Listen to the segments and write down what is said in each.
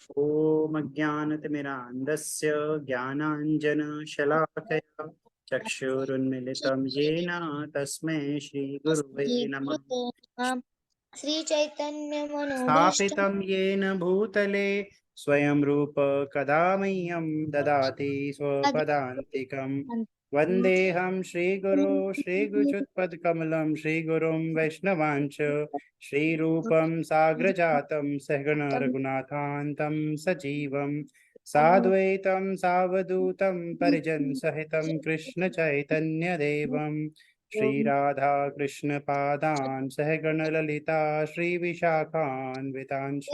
ॐ अज्ञानतिमिरान्धस्य ज्ञानाञ्जनशलाकया चक्षुरुन्मिलितं येन तस्मै श्रीगुरुवे नमः। श्रीगुरुवे नमः। श्रीचैतन्यमनोभीष्टं स्थापितं येन भूतले स्वयं रूप कदा मह्यं ददाति स्वपदान्तिकम् वन्देऽहं श्रीगुरो श्रीगुरुपदकमलं श्रीगुरुं वैष्णवांच श्रीरूपं साग्रजातं सहगण रघुनाथान्तं सजीवं साद्वैतं सावधूतं परिजनसहितं कृष्णचैतन्यदेवं श्रीराधा कृष्ण पादान् सहगण ललिता श्रीविशाखान्वितांश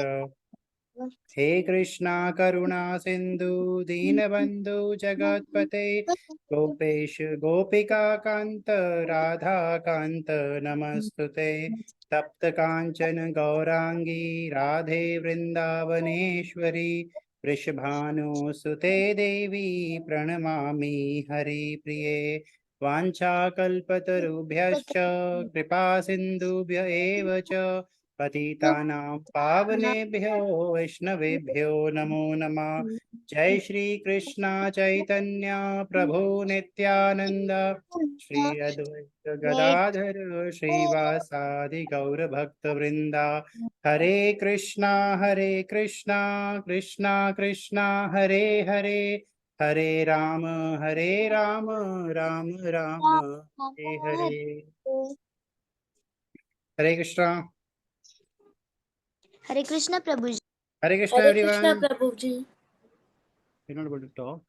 हे कृष्णा करुणा सिंधु दीनबंधु जगतपते गोपेश गोपिका कांत राधा कांत नमस्तुते तप्त कांचन गौरांगी राधे वृंदावनेश्वरी वृषभानुसुते देवी प्रणमामि हरिप्रिये वाञ्छाकल्पतरुभ्यश्च कृपा सिन्धुभ्य एव च पतितानां पावनेभ्यो वैष्णवेभ्यो नमो नमः। जय श्री कृष्णा चैतन्य प्रभु नित्यानंद श्री अद्वैत गदाधर श्रीवासादि गौर भक्त वृंदा Hare Krishna Krishna Krishna Hare Hare Hare Ram Ram Ram Hare Hare. Hare Krishna. Hare Krishna Prabhu ji. Hare Krishna Hare Krishna everyone. Prabhu ji. You're not going to talk.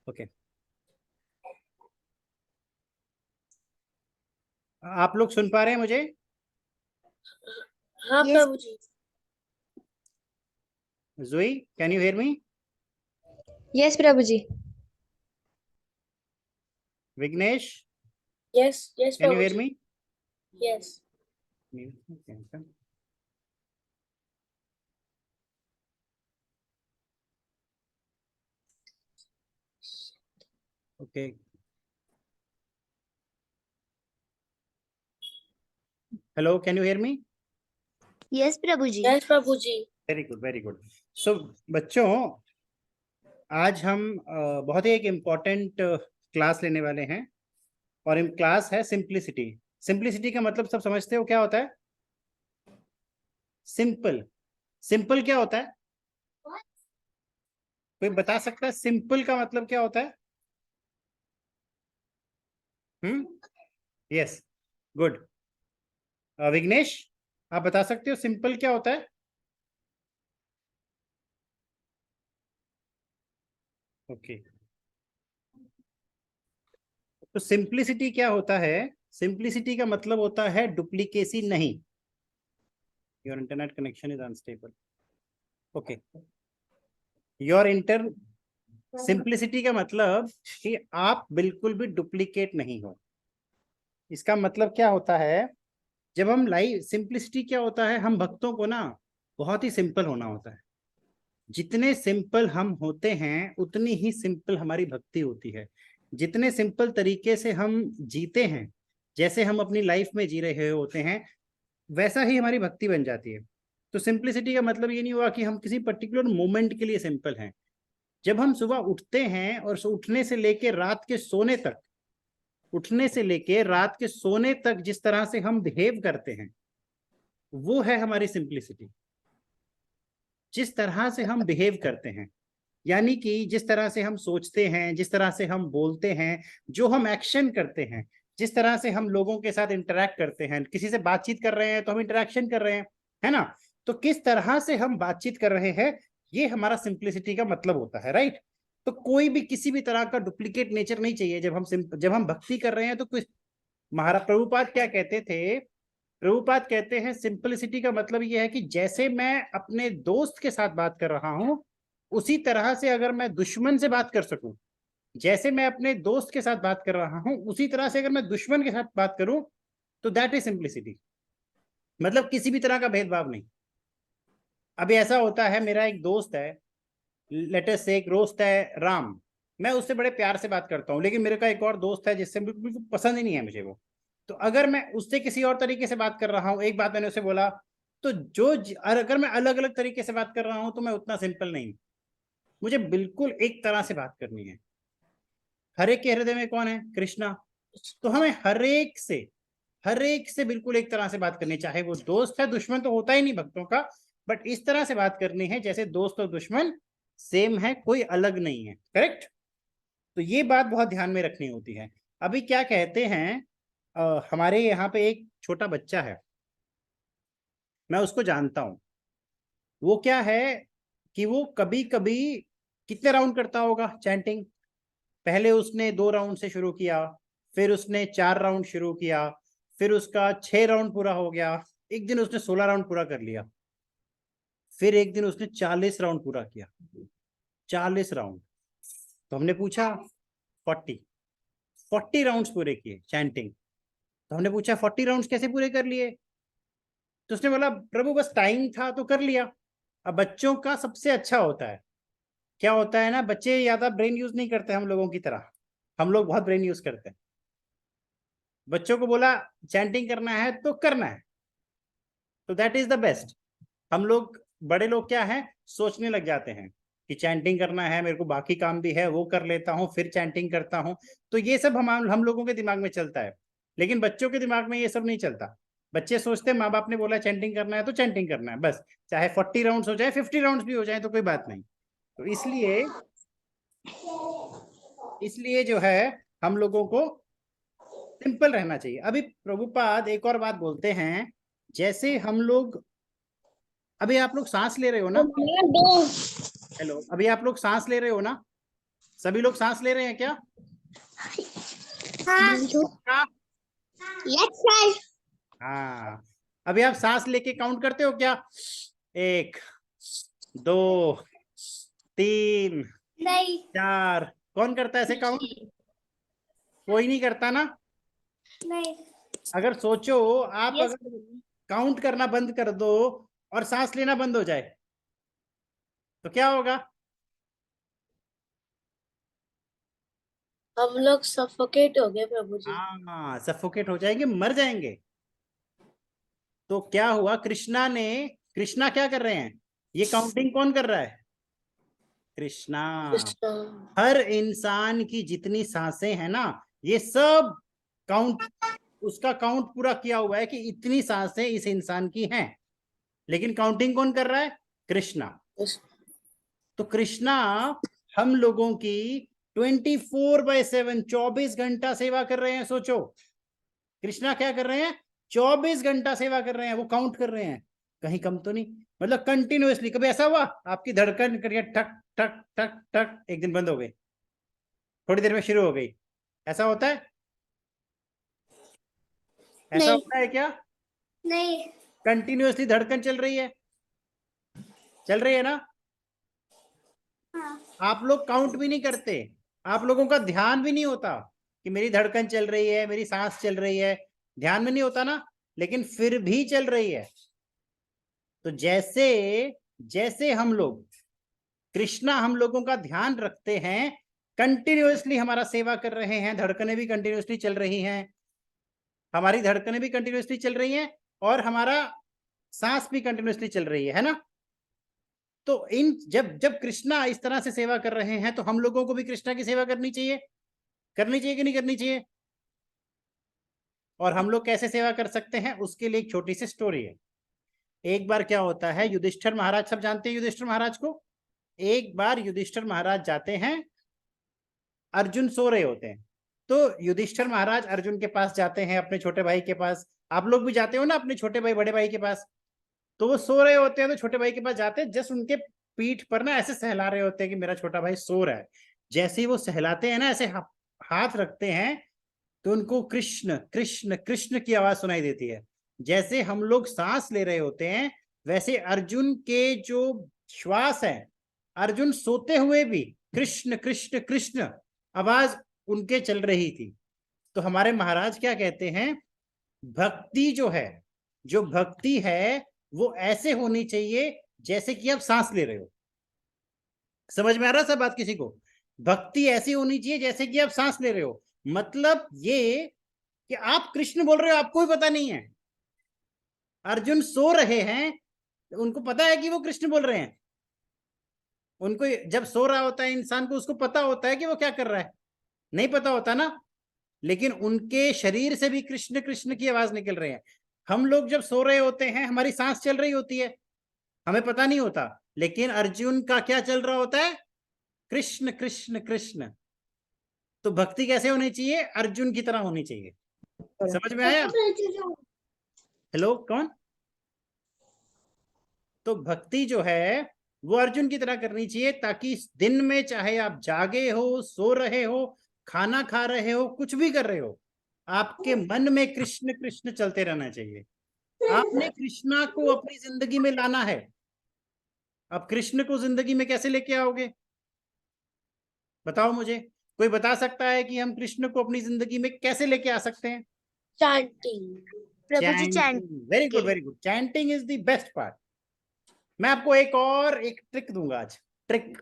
Okay. आप लोग सुन पा रहे हैं मुझे? हाँ Yes. प्रभु जी। Zoe, can you hear me? Yes प्रभु जी। Vignesh, yes yes can you प्रभु hear जी। me? Yes. Okay. Hello, can you hear me? Yes प्रभु जी। यस प्रभु जी। Very good, very good. So बच्चों, आज हम बहुत ही एक इम्पोर्टेंट क्लास लेने वाले हैं और क्लास है सिंप्लिसिटी। सिंप्लिसिटी का मतलब सब समझते हो क्या होता है? सिंपल। सिंपल क्या होता है? कोई बता सकता है सिंपल का मतलब क्या होता है? Yes, good. विघ्नेश, आप बता सकते हो सिंपल क्या होता है? ओके। तो सिंप्लिसिटी क्या होता है? सिंप्लिसिटी का मतलब होता है डुप्लीकेसी नहीं। Your internet connection is unstable. Okay. Your inter simplicity का मतलब कि आप बिल्कुल भी डुप्लीकेट नहीं हो। इसका मतलब क्या होता है? जब हम लाइव सिंप्लिसिटी क्या होता है, हम भक्तों को ना बहुत ही सिंपल होना होता है। जितने सिंपल हम होते हैं उतनी ही सिंपल हमारी भक्ति होती है। जितने सिंपल तरीके से हम जीते हैं, जैसे हम अपनी लाइफ में जी रहे होते हैं, वैसा ही हमारी भक्ति बन जाती है। तो सिंप्लिसिटी का मतलब ये नहीं हुआ कि हम किसी पर्टिकुलर मोमेंट के लिए सिंपल हैं। जब हम सुबह उठते हैं और उठने से लेकर रात के सोने तक, उठने से लेकर रात के सोने तक जिस तरह से हम बिहेव करते हैं, वो है हमारी सिंप्लिसिटी। जिस तरह से हम बिहेव करते हैं, यानी कि जिस तरह से हम सोचते हैं, जिस तरह से हम बोलते हैं, जो हम एक्शन करते हैं, जिस तरह से हम लोगों के साथ इंटरेक्ट करते हैं, किसी से बातचीत कर रहे हैं तो हम इंटरेक्शन कर रहे हैं, है ना? तो किस तरह से हम बातचीत कर रहे हैं, ये हमारा सिंप्लिसिटी का मतलब होता है, राइट? तो कोई भी किसी भी तरह का डुप्लीकेट नेचर नहीं चाहिए। जब हम भक्ति कर रहे हैं तो कुछ महाराज प्रभुपाद क्या कहते थे? प्रभुपाद कहते हैं सिंपलिसिटी का मतलब यह है कि जैसे मैं अपने दोस्त के साथ बात कर रहा हूं, उसी तरह से अगर मैं दुश्मन से बात कर सकूं, जैसे मैं अपने दोस्त के साथ बात कर रहा हूं उसी तरह से अगर मैं दुश्मन के साथ बात करूं, तो दैट इज सिंप्लिसिटी। मतलब किसी भी तरह का भेदभाव नहीं। अभी ऐसा होता है, मेरा एक दोस्त है, लेट अस से एक दोस्त है राम, मैं उससे बड़े प्यार से बात करता हूं, लेकिन मेरे का एक और दोस्त है जिससे बिल्कुल पसंद ही नहीं है मुझे वो। तो अगर मैं उससे किसी और तरीके से बात कर रहा हूं, एक बात मैंने उसे बोला तो अगर मैं अलग अलग तरीके से बात कर रहा हूं तो मैं उतना सिंपल नहीं, मुझे बिल्कुल एक तरह से बात करनी है। हर एक के हृदय में कौन है? कृष्णा। तो हमें हर एक से बिल्कुल एक तरह से बात करनी है, चाहे वो दोस्त है, दुश्मन तो होता ही नहीं भक्तों का, बट इस तरह से बात करनी है जैसे दोस्त और दुश्मन सेम है, कोई अलग नहीं है। करेक्ट? तो ये बात बहुत ध्यान में रखनी होती है। अभी क्या कहते हैं, हमारे यहाँ पे एक छोटा बच्चा है, मैं उसको जानता हूं। वो क्या है कि वो कभी कभी कितने राउंड करता होगा चैंटिंग? पहले उसने 2 राउंड से शुरू किया, फिर उसने 4 राउंड शुरू किया, फिर उसका 6 राउंड पूरा हो गया, एक दिन उसने 16 राउंड पूरा कर लिया, फिर एक दिन उसने 40 राउंड पूरा किया। 40 राउंड। तो हमने पूछा 40 राउंड्स पूरे किए चैंटिंग। तो हमने पूछा 40 राउंड्स कैसे पूरे कर लिए? तो उसने बोला प्रभु बस टाइम था तो कर लिया। अब बच्चों का सबसे अच्छा होता है, क्या होता है ना, बच्चे ज्यादा ब्रेन यूज नहीं करते हम लोगों की तरह, हम लोग बहुत ब्रेन यूज करते हैं। बच्चों को बोला चैंटिंग करना है तो करना है, तो दैट इज द बेस्ट। हम लोग बड़े लोग क्या है, सोचने लग जाते हैं कि चैंटिंग करना है, मेरे को बाकी काम भी है, वो कर लेता हूँ फिर चैंटिंग करता हूँ। तो ये सब हम लोगों के दिमाग में चलता है, लेकिन बच्चों के दिमाग में ये सब नहीं चलता। बच्चे सोचते हैं माँ बाप ने बोला चैंटिंग करना है तो चैंटिंग करना है, बस चाहे 40 राउंड्स हो जाए 50 राउंड्स भी हो जाए तो कोई बात नहीं। तो इसलिए जो है हम लोगों को सिंपल रहना चाहिए। अभी प्रभुपाद एक और बात बोलते हैं, जैसे हम लोग, अभी आप लोग सांस ले रहे हो ना? हेलो, अभी आप लोग सांस ले रहे हो ना? सभी लोग सांस ले रहे हैं क्या? पक्का? Yes sir. हाँ। अभी आप सांस लेके काउंट करते हो क्या? 1 2 3 नहीं 4। कौन करता है ऐसे काउंट? कोई नहीं करता ना? नहीं अगर सोचो आप यस अगर काउंट करना बंद कर दो और सांस लेना बंद हो जाए तो क्या होगा? हम लोग सफोकेट हो गए प्रभु जी। हाँ, सफोकेट हो जाएंगे, मर जाएंगे। तो क्या हुआ, कृष्णा क्या कर रहे हैं? ये काउंटिंग कौन कर रहा है? कृष्णा। कृष्णा। हर इंसान की जितनी सांसें हैं ना, ये सब काउंट, उसका काउंट पूरा किया हुआ है कि इतनी सांसें इस इंसान की हैं, लेकिन काउंटिंग कौन कर रहा है? कृष्णा। तो कृष्णा हम लोगों की 24/7 24 घंटा सेवा कर रहे हैं। सोचो, कृष्णा क्या कर रहे हैं? 24 घंटा सेवा कर रहे हैं, वो काउंट कर रहे हैं, कहीं कम तो नहीं, मतलब कंटिन्यूअसली। कभी ऐसा हुआ आपकी धड़कन करिए ठक ठक ठक ठक, एक दिन बंद हो गई, थोड़ी देर में शुरू हो गई, ऐसा होता है? ऐसा नहीं होता है क्या? नहीं कंटिन्यूअसली धड़कन चल रही है ना? हाँ आप लोग काउंट भी नहीं करते, आप लोगों का ध्यान भी नहीं होता कि मेरी धड़कन चल रही है, मेरी सांस चल रही है, ध्यान में नहीं होता ना, लेकिन फिर भी चल रही है। तो जैसे जैसे हम लोग, कृष्णा हम लोगों का ध्यान रखते हैं, कंटिन्यूअसली हमारा सेवा कर रहे हैं, धड़कनें भी कंटिन्यूअसली चल रही हैं, हमारी धड़कनें भी कंटिन्यूअसली चल रही हैं, और हमारा सांस भी कंटिन्यूअसली चल रही है ना? तो इन जब जब कृष्णा इस तरह से सेवा कर रहे हैं तो हम लोगों को भी कृष्णा की सेवा करनी चाहिए कि नहीं करनी चाहिए? और हम लोग कैसे सेवा कर सकते हैं, उसके लिए एक छोटी सी स्टोरी है। एक बार क्या होता है, युधिष्ठिर महाराज, सब जानते हैं युधिष्ठिर महाराज को। एक बार युधिष्ठिर महाराज जाते हैं, अर्जुन सो रहे होते हैं, तो युधिष्ठिर महाराज अर्जुन के पास जाते हैं, अपने छोटे भाई के पास। आप लोग भी जाते हो ना अपने छोटे भाई बड़े भाई के पास, तो वो सो रहे होते हैं, तो छोटे भाई के पास जाते हैं, जस्ट उनके पीठ पर ना ऐसे सहला रहे होते हैं कि मेरा छोटा भाई सो रहा है। जैसे ही वो सहलाते हैं ना, ऐसे हाथ रखते हैं, तो उनको कृष्ण कृष्ण कृष्ण की आवाज सुनाई देती है। जैसे हम लोग सांस ले रहे होते हैं, वैसे अर्जुन के जो श्वास है, अर्जुन सोते हुए भी कृष्ण कृष्ण कृष्ण आवाज उनके चल रही थी। तो हमारे महाराज क्या कहते हैं, भक्ति जो भक्ति है वो ऐसे होनी चाहिए जैसे कि आप सांस ले रहे हो। समझ में आ रहा सब बात किसी को? भक्ति ऐसी होनी चाहिए जैसे कि आप सांस ले रहे हो, मतलब ये कि आप कृष्ण बोल रहे हो, आपको भी पता नहीं है, अर्जुन सो रहे हैं, उनको पता है कि वो कृष्ण बोल रहे हैं। उनको जब सो रहा होता है इंसान को, उसको पता होता है कि वो क्या कर रहा है? नहीं पता होता ना। लेकिन उनके शरीर से भी कृष्ण कृष्ण की आवाज निकल रही है। हम लोग जब सो रहे होते हैं, हमारी सांस चल रही होती है, हमें पता नहीं होता, लेकिन अर्जुन का क्या चल रहा होता है? कृष्ण कृष्ण कृष्ण। तो भक्ति कैसे होनी चाहिए? अर्जुन की तरह होनी चाहिए। समझ में आया? हेलो, कौन? तो भक्ति जो है वो अर्जुन की तरह करनी चाहिए, ताकि दिन में चाहे आप जागे हो, सो रहे हो, खाना खा रहे हो, कुछ भी कर रहे हो, आपके मन में कृष्ण कृष्ण चलते रहना चाहिए। आपने कृष्णा को अपनी जिंदगी में लाना है। अब कृष्ण को जिंदगी में कैसे लेके आओगे? बताओ मुझे, कोई बता सकता है कि हम कृष्ण को अपनी जिंदगी में कैसे लेके आ सकते हैं? चैंटिंग। प्रभु जी chant very good, very good. Chanting is the best part. मैं आपको एक ट्रिक दूंगा आज। ट्रिक,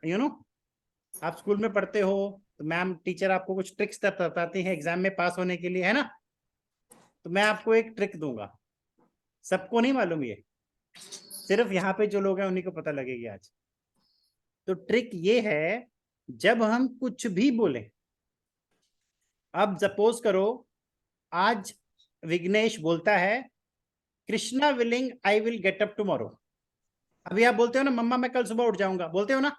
आप स्कूल में पढ़ते हो तो मैम टीचर आपको कुछ ट्रिक्स बताती है एग्जाम में पास होने के लिए, है ना? तो मैं आपको एक ट्रिक दूंगा। सबको नहीं मालूम, ये सिर्फ यहाँ पे जो लोग हैं उन्हीं को पता लगेगी आज। तो ट्रिक ये है, जब हम कुछ भी बोले, अब सपोज करो आज विघ्नेश बोलता है Krishna willing I will get up tomorrow. अभी आप बोलते हो ना मम्मा मैं कल सुबह उठ जाऊंगा, बोलते हो ना?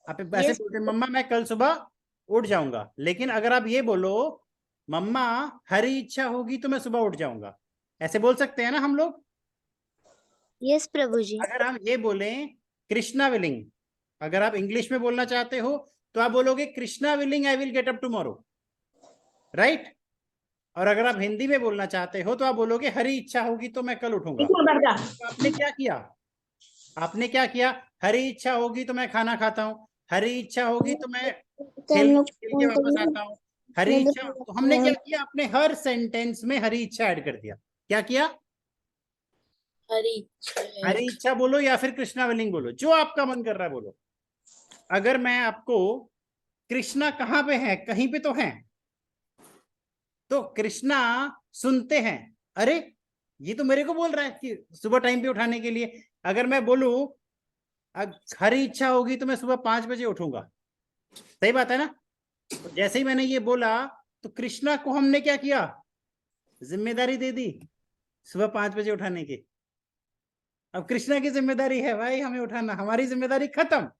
आप ऐसे Yes. बोलते हैं मम्मा मैं कल सुबह उठ जाऊंगा। लेकिन अगर आप ये बोलो मम्मा हरी इच्छा होगी तो मैं सुबह उठ जाऊंगा, ऐसे बोल सकते हैं ना हम लोग? यस प्रभु जी। अगर हम ये बोलें कृष्णा विलिंग, अगर आप इंग्लिश में बोलना चाहते हो तो आप बोलोगे Krishna willing I will get up tomorrow, right? और अगर आप हिंदी में बोलना चाहते हो तो आप बोलोगे हरी इच्छा होगी तो मैं कल उठूंगा। तो आपने क्या किया? आपने क्या किया? हरी इच्छा होगी तो मैं खाना खाता हूँ, हरी इच्छा होगी तो मैं खेल खेल के वापस आता हूँ, हरी इच्छा। तो हमने क्या किया? अपने हर सेंटेंस में हरी इच्छा ऐड कर दिया। क्या किया? हरी इच्छा बोलो या फिर कृष्णा विलिंग बोलो, जो आपका मन कर रहा है बोलो। अगर मैं आपको कृष्णा कहाँ पे है, कहीं पे तो है, तो कृष्णा सुनते हैं, अरे ये तो मेरे को बोल रहा है कि सुबह टाइम पे उठाने के लिए। अगर मैं बोलूं हरी इच्छा होगी तो मैं सुबह 5 बजे उठूंगा, सही बात है ना? तो जैसे ही मैंने ये बोला तो कृष्णा को हमने क्या किया? जिम्मेदारी दे दी सुबह 5 बजे उठाने की। अब कृष्णा की जिम्मेदारी है भाई हमें उठाना, हमारी जिम्मेदारी खत्म।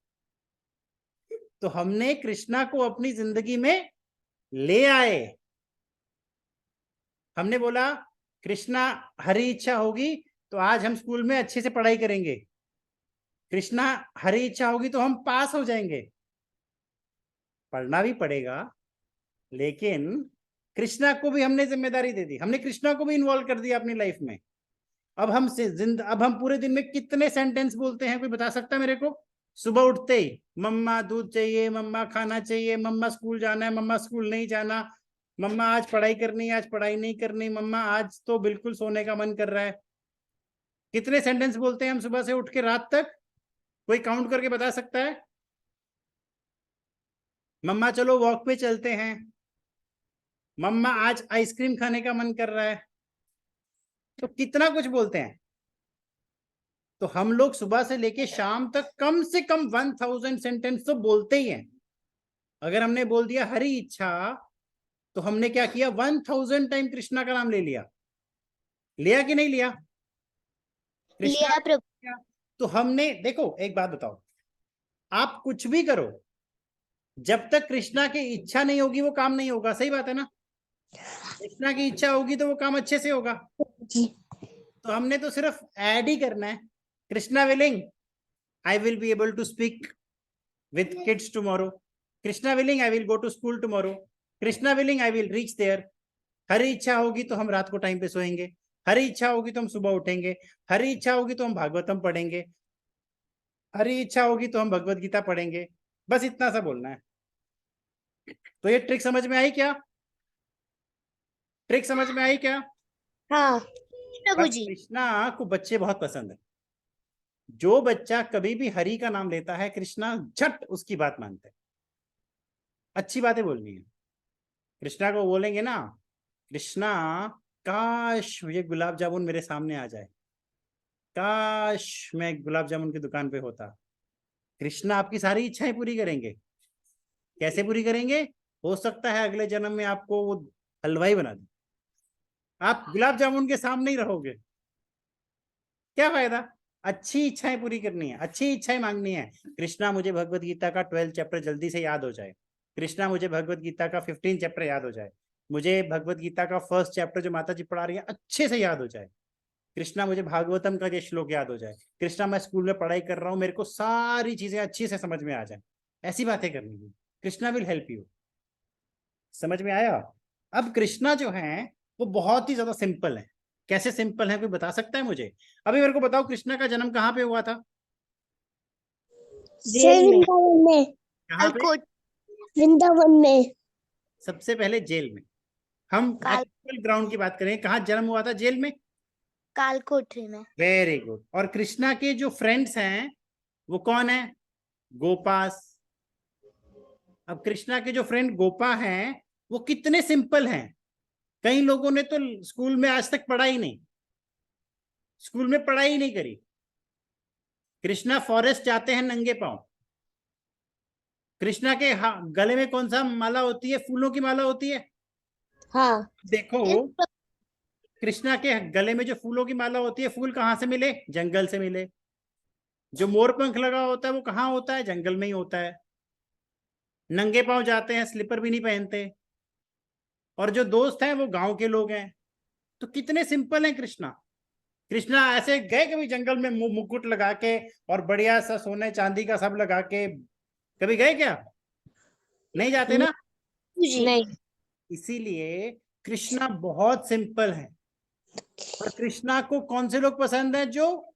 तो हमने कृष्णा को अपनी जिंदगी में ले आए। हमने बोला कृष्णा हरी इच्छा होगी तो आज हम स्कूल में अच्छे से पढ़ाई करेंगे, कृष्णा हरी इच्छा होगी तो हम पास हो जाएंगे। पढ़ना भी पड़ेगा, लेकिन कृष्णा को भी हमने जिम्मेदारी दे दी, हमने कृष्णा को भी इन्वॉल्व कर दिया अपनी लाइफ में। अब हम पूरे दिन में कितने सेंटेंस बोलते हैं, कोई बता सकता है मेरे को? सुबह उठते ही मम्मा दूध चाहिए, मम्मा खाना चाहिए, मम्मा स्कूल जाना है, मम्मा स्कूल नहीं जाना, मम्मा आज पढ़ाई करनी है, आज पढ़ाई नहीं करनी, मम्मा आज तो बिल्कुल सोने का मन कर रहा है। कितने सेंटेंस बोलते हैं हम सुबह से उठ के रात तक? कोई काउंट करके बता सकता है? मम्मा चलो वॉक पे चलते हैं, मम्मा आज आइसक्रीम खाने का मन कर रहा है। तो कितना कुछ बोलते हैं। तो हम लोग सुबह से लेके शाम तक कम से कम 1000 सेंटेंस तो बोलते ही हैं। अगर हमने बोल दिया हरी इच्छा तो हमने क्या किया? 1000 टाइम कृष्णा का नाम ले लिया। लिया कि नहीं लिया? कृष्णा लिया प्रभु। लिया। तो हमने देखो, एक बात बताओ, आप कुछ भी करो, जब तक कृष्णा की इच्छा नहीं होगी वो काम नहीं होगा, सही बात है ना? कृष्णा की इच्छा होगी तो वो काम अच्छे से होगा। तो हमने तो सिर्फ ऐड ही करना है, Krishna willing I will be able to speak with kids tomorrow, krishna willing I will go to school tomorrow, krishna willing I will reach there। हरी इच्छा होगी तो हम रात को टाइम पे सोएंगे, हरी इच्छा होगी तो हम सुबह उठेंगे, हरी इच्छा होगी तो हम भागवतम पढ़ेंगे, हरी इच्छा होगी तो हम भगवत गीता पढ़ेंगे। बस इतना सा बोलना है। तो ये ट्रिक समझ में आई क्या? ट्रिक समझ में आई क्या? हाँ प्रभु बस जी। कृष्णा को बच्चे बहुत पसंद है। जो बच्चा कभी भी हरि का नाम लेता है, कृष्णा झट उसकी बात मानते हैं। अच्छी बातें बोलनी है। कृष्णा को बोलेंगे ना कृष्णा काश ये गुलाब जामुन मेरे सामने आ जाए, काश मैं गुलाब जामुन की दुकान पे होता। कृष्णा आपकी सारी इच्छाएं पूरी करेंगे। कैसे पूरी करेंगे? हो सकता है अगले जन्म में आपको वो हलवाई बना दे, आप गुलाब जामुन के सामने ही रहोगे। क्या फायदा? अच्छी इच्छाएं पूरी करनी है, अच्छी इच्छाएं मांगनी है। कृष्णा मुझे भगवत गीता का 12 चैप्टर जल्दी से याद हो जाए, कृष्णा मुझे भगवत गीता का 15 चैप्टर याद हो जाए, मुझे भगवत गीता का फर्स्ट चैप्टर जो माता जी पढ़ा रही है अच्छे से याद हो जाए, कृष्णा मुझे भागवतम का ये श्लोक याद हो जाए, कृष्णा मैं स्कूल में पढ़ाई कर रहा हूँ मेरे को सारी चीजें अच्छी से समझ में आ जाए। ऐसी बातें करनी है। Krishna will help you. समझ में आया? अब कृष्णा जो है वो बहुत ही ज्यादा सिंपल है। कैसे सिंपल है कोई बता सकता है मुझे? अभी मेरे को बताओ, कृष्णा का जन्म कहाँ पे हुआ था? जेल में। वृंदावन में। कहाँ पे? कालकोट वृंदावन में। सबसे पहले जेल में। हम काल- एक्चुअल ग्राउंड की बात करें, कहाँ जन्म हुआ था? जेल में। कालकोठरी में। Very good. और कृष्णा के जो फ्रेंड्स हैं वो कौन है? गोपास। अब कृष्णा के जो फ्रेंड गोपा हैं वो कितने सिंपल हैं। कई लोगों ने तो स्कूल में आज तक पढ़ा ही नहीं, स्कूल में पढ़ाई ही नहीं करी। कृष्णा फॉरेस्ट जाते हैं नंगे पांव। कृष्णा के गले में कौन सा माला होती है? फूलों की माला होती है। हाँ। देखो, कृष्णा के गले में जो फूलों की माला होती है, फूल कहाँ से मिले? जंगल से मिले। जो मोर पंख लगा होता है वो कहाँ होता है? जंगल में ही होता है। नंगे पांव जाते हैं, स्लीपर भी नहीं पहनते। और जो दोस्त हैं वो गांव के लोग हैं। तो कितने सिंपल हैं कृष्णा। कृष्णा ऐसे गए कभी जंगल में मुकुट लगा के और बढ़िया सा सोने चांदी का सब लगा के? कभी गए क्या? नहीं जाते ना। नहीं। इसीलिए कृष्णा बहुत सिंपल है। और कृष्णा को कौन से लोग पसंद है? जो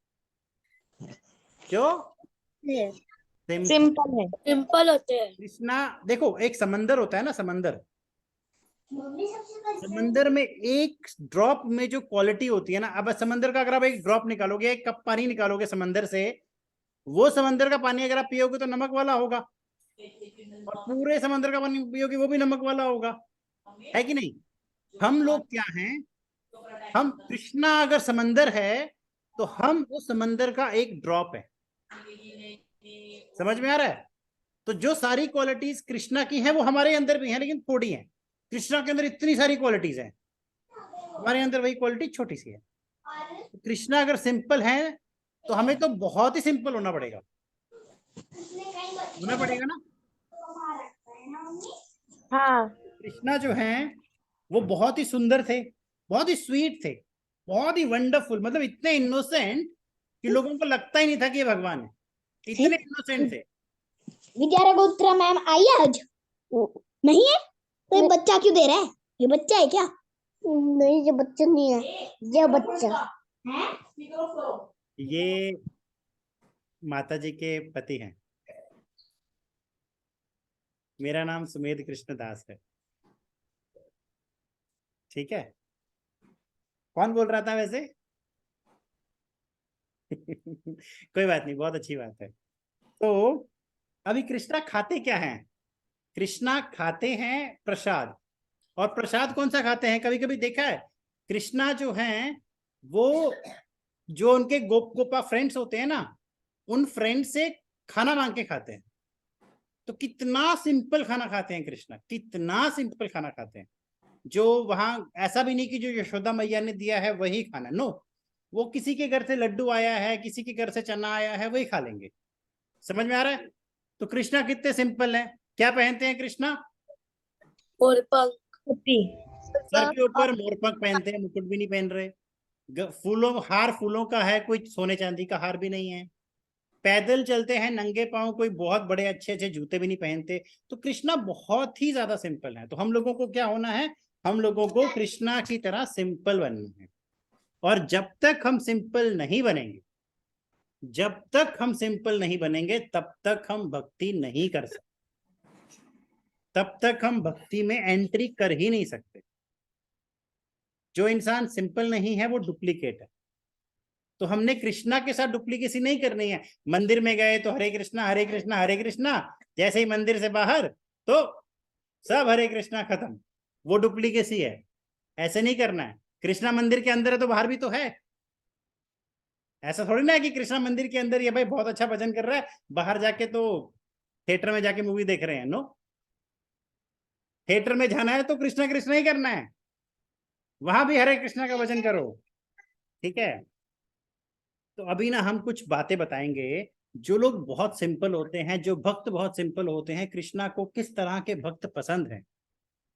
जो सिंपल। सिंपल है। सिंपल होते हैं। कृष्णा देखो, एक समंदर होता है ना, समंदर, समंदर में एक ड्रॉप में जो क्वालिटी होती है ना, अब समंदर का अगर आप एक ड्रॉप निकालोगे, एक कप पानी निकालोगे समंदर से, वो समंदर का पानी अगर आप पियोगे तो नमक वाला होगा, और पूरे समंदर का पानी पियोगे वो भी नमक वाला होगा, है कि नहीं? हम लोग क्या हैं? हम कृष्णा अगर समंदर है तो हम वो समंदर का एक ड्रॉप है। समझ में आ रहा है? तो जो सारी क्वालिटीज कृष्णा की हैं वो हमारे अंदर भी हैं, लेकिन थोड़ी हैं। कृष्णा के अंदर इतनी सारी क्वालिटीज हैं, हमारे अंदर वही क्वालिटी छोटी सी है। तो कृष्णा अगर सिंपल है तो हमें तो बहुत ही सिंपल होना पड़ेगा, ना। हाँ। कृष्णा जो हैं वो बहुत ही सुंदर थे, बहुत ही स्वीट थे, बहुत ही वंडरफुल, मतलब इतने इनोसेंट कि लोगों को लगता ही नहीं था कि ये भगवान है। इतने इनोसेंट थे। विद्यारगोत्रा मैम आई आज? नहीं है तो ये बच्चा क्यों दे रहा है? ये बच्चा है क्या? नहीं, ये बच्चा नहीं है, ये बच्चा ये माता जी के पति हैं। मेरा नाम सुमेध कृष्ण दास है। ठीक है? कौन बोल रहा था वैसे? कोई बात नहीं, बहुत अच्छी बात है। तो अभी कृष्णा खाते क्या हैं? कृष्णा खाते हैं प्रसाद। और प्रसाद कौन सा खाते हैं? कभी कभी देखा है कृष्णा जो हैं वो, जो उनके गोपा फ्रेंड्स होते हैं ना, उन फ्रेंड से खाना मांग के खाते हैं। तो कितना सिंपल खाना खाते हैं कृष्णा, कितना सिंपल खाना खाते हैं। जो वहां ऐसा भी नहीं कि जो यशोदा मैया ने दिया है वही खाना, नो, वो किसी के घर से लड्डू आया है, किसी के घर से चना आया है, वही खा लेंगे। समझ में आ रहा है? तो कृष्णा कितने सिंपल हैं। क्या पहनते हैं कृष्णा? और पंख। सर के ऊपर मोरपंख पहनते हैं, मुकुट भी नहीं पहन रहे। फूलों का है, कोई सोने चांदी का हार भी नहीं है। पैदल चलते हैं नंगे पांव, कोई बहुत बड़े अच्छे अच्छे जूते भी नहीं पहनते। तो कृष्णा बहुत ही ज्यादा सिंपल है। तो हम लोगों को क्या होना है? हम लोगों को कृष्णा की तरह सिंपल बनना है। और जब तक हम सिंपल नहीं बनेंगे, जब तक हम सिंपल नहीं बनेंगे, तब तक हम भक्ति नहीं कर सकते, तब तक हम भक्ति में एंट्री कर ही नहीं सकते। जो इंसान सिंपल नहीं है वो डुप्लीकेट है। तो हमने कृष्णा के साथ डुप्लीकेसी नहीं करनी है। मंदिर में गए तो हरे कृष्णा हरे कृष्णा हरे कृष्णा, जैसे ही मंदिर से बाहर तो सब हरे कृष्णा खत्म, वो डुप्लीकेसी है। ऐसे नहीं करना है। कृष्णा मंदिर के अंदर है तो बाहर भी तो है। ऐसा थोड़ी ना है कि कृष्णा मंदिर के अंदर ये भाई बहुत अच्छा भजन कर रहा है, बाहर जाके तो थिएटर में जाके मूवी देख रहे हैं। नो, थिएटर में जाना है तो कृष्णा कृष्णा ही करना है, वहां भी हरे कृष्णा का भजन करो। ठीक है, तो अभी ना हम कुछ बातें बताएंगे। जो लोग बहुत सिंपल होते हैं, जो भक्त बहुत सिंपल होते हैं, कृष्णा को किस तरह के भक्त पसंद हैं,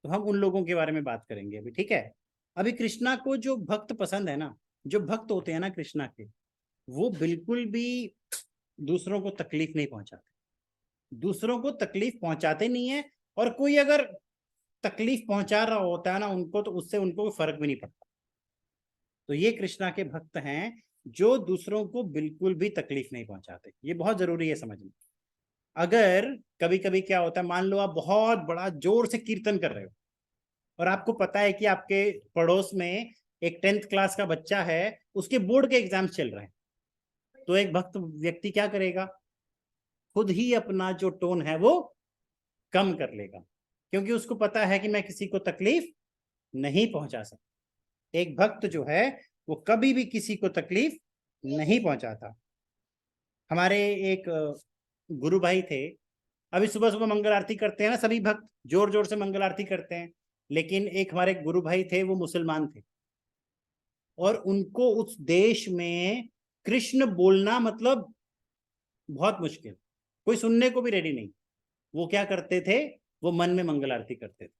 तो हम उन लोगों के बारे में बात करेंगे अभी। ठीक है, अभी कृष्णा को जो भक्त पसंद है ना, जो भक्त होते हैं ना कृष्णा के, वो बिल्कुल भी दूसरों को तकलीफ नहीं पहुंचाते, दूसरों को तकलीफ पहुंचाते नहीं है। और कोई अगर तकलीफ पहुंचा रहा होता है ना उनको, तो उससे उनको कोई फर्क भी नहीं पड़ता। तो ये कृष्णा के भक्त हैं जो दूसरों को बिल्कुल भी तकलीफ नहीं पहुंचाते। ये बहुत जरूरी है समझना। अगर कभी कभी क्या होता है, मान लो आप बहुत बड़ा जोर से कीर्तन कर रहे हो और आपको पता है कि आपके पड़ोस में एक 10th क्लास का बच्चा है, उसके बोर्ड के एग्जाम्स चल रहे हैं, तो एक भक्त व्यक्ति क्या करेगा, खुद ही अपना जो टोन है वो कम कर लेगा, क्योंकि उसको पता है कि मैं किसी को तकलीफ नहीं पहुंचा सकता। एक भक्त जो है वो कभी भी किसी को तकलीफ नहीं पहुंचाता। हमारे एक गुरु भाई थे, अभी सुबह सुबह मंगल आरती करते हैं ना सभी भक्त, जोर जोर से मंगल आरती करते हैं, लेकिन एक हमारे गुरु भाई थे, वो मुसलमान थे, और उनको उस देश में कृष्ण बोलना मतलब बहुत मुश्किल, कोई सुनने को भी रेडी नहीं। वो क्या करते थे, वो मन में मंगल आरती करते थे।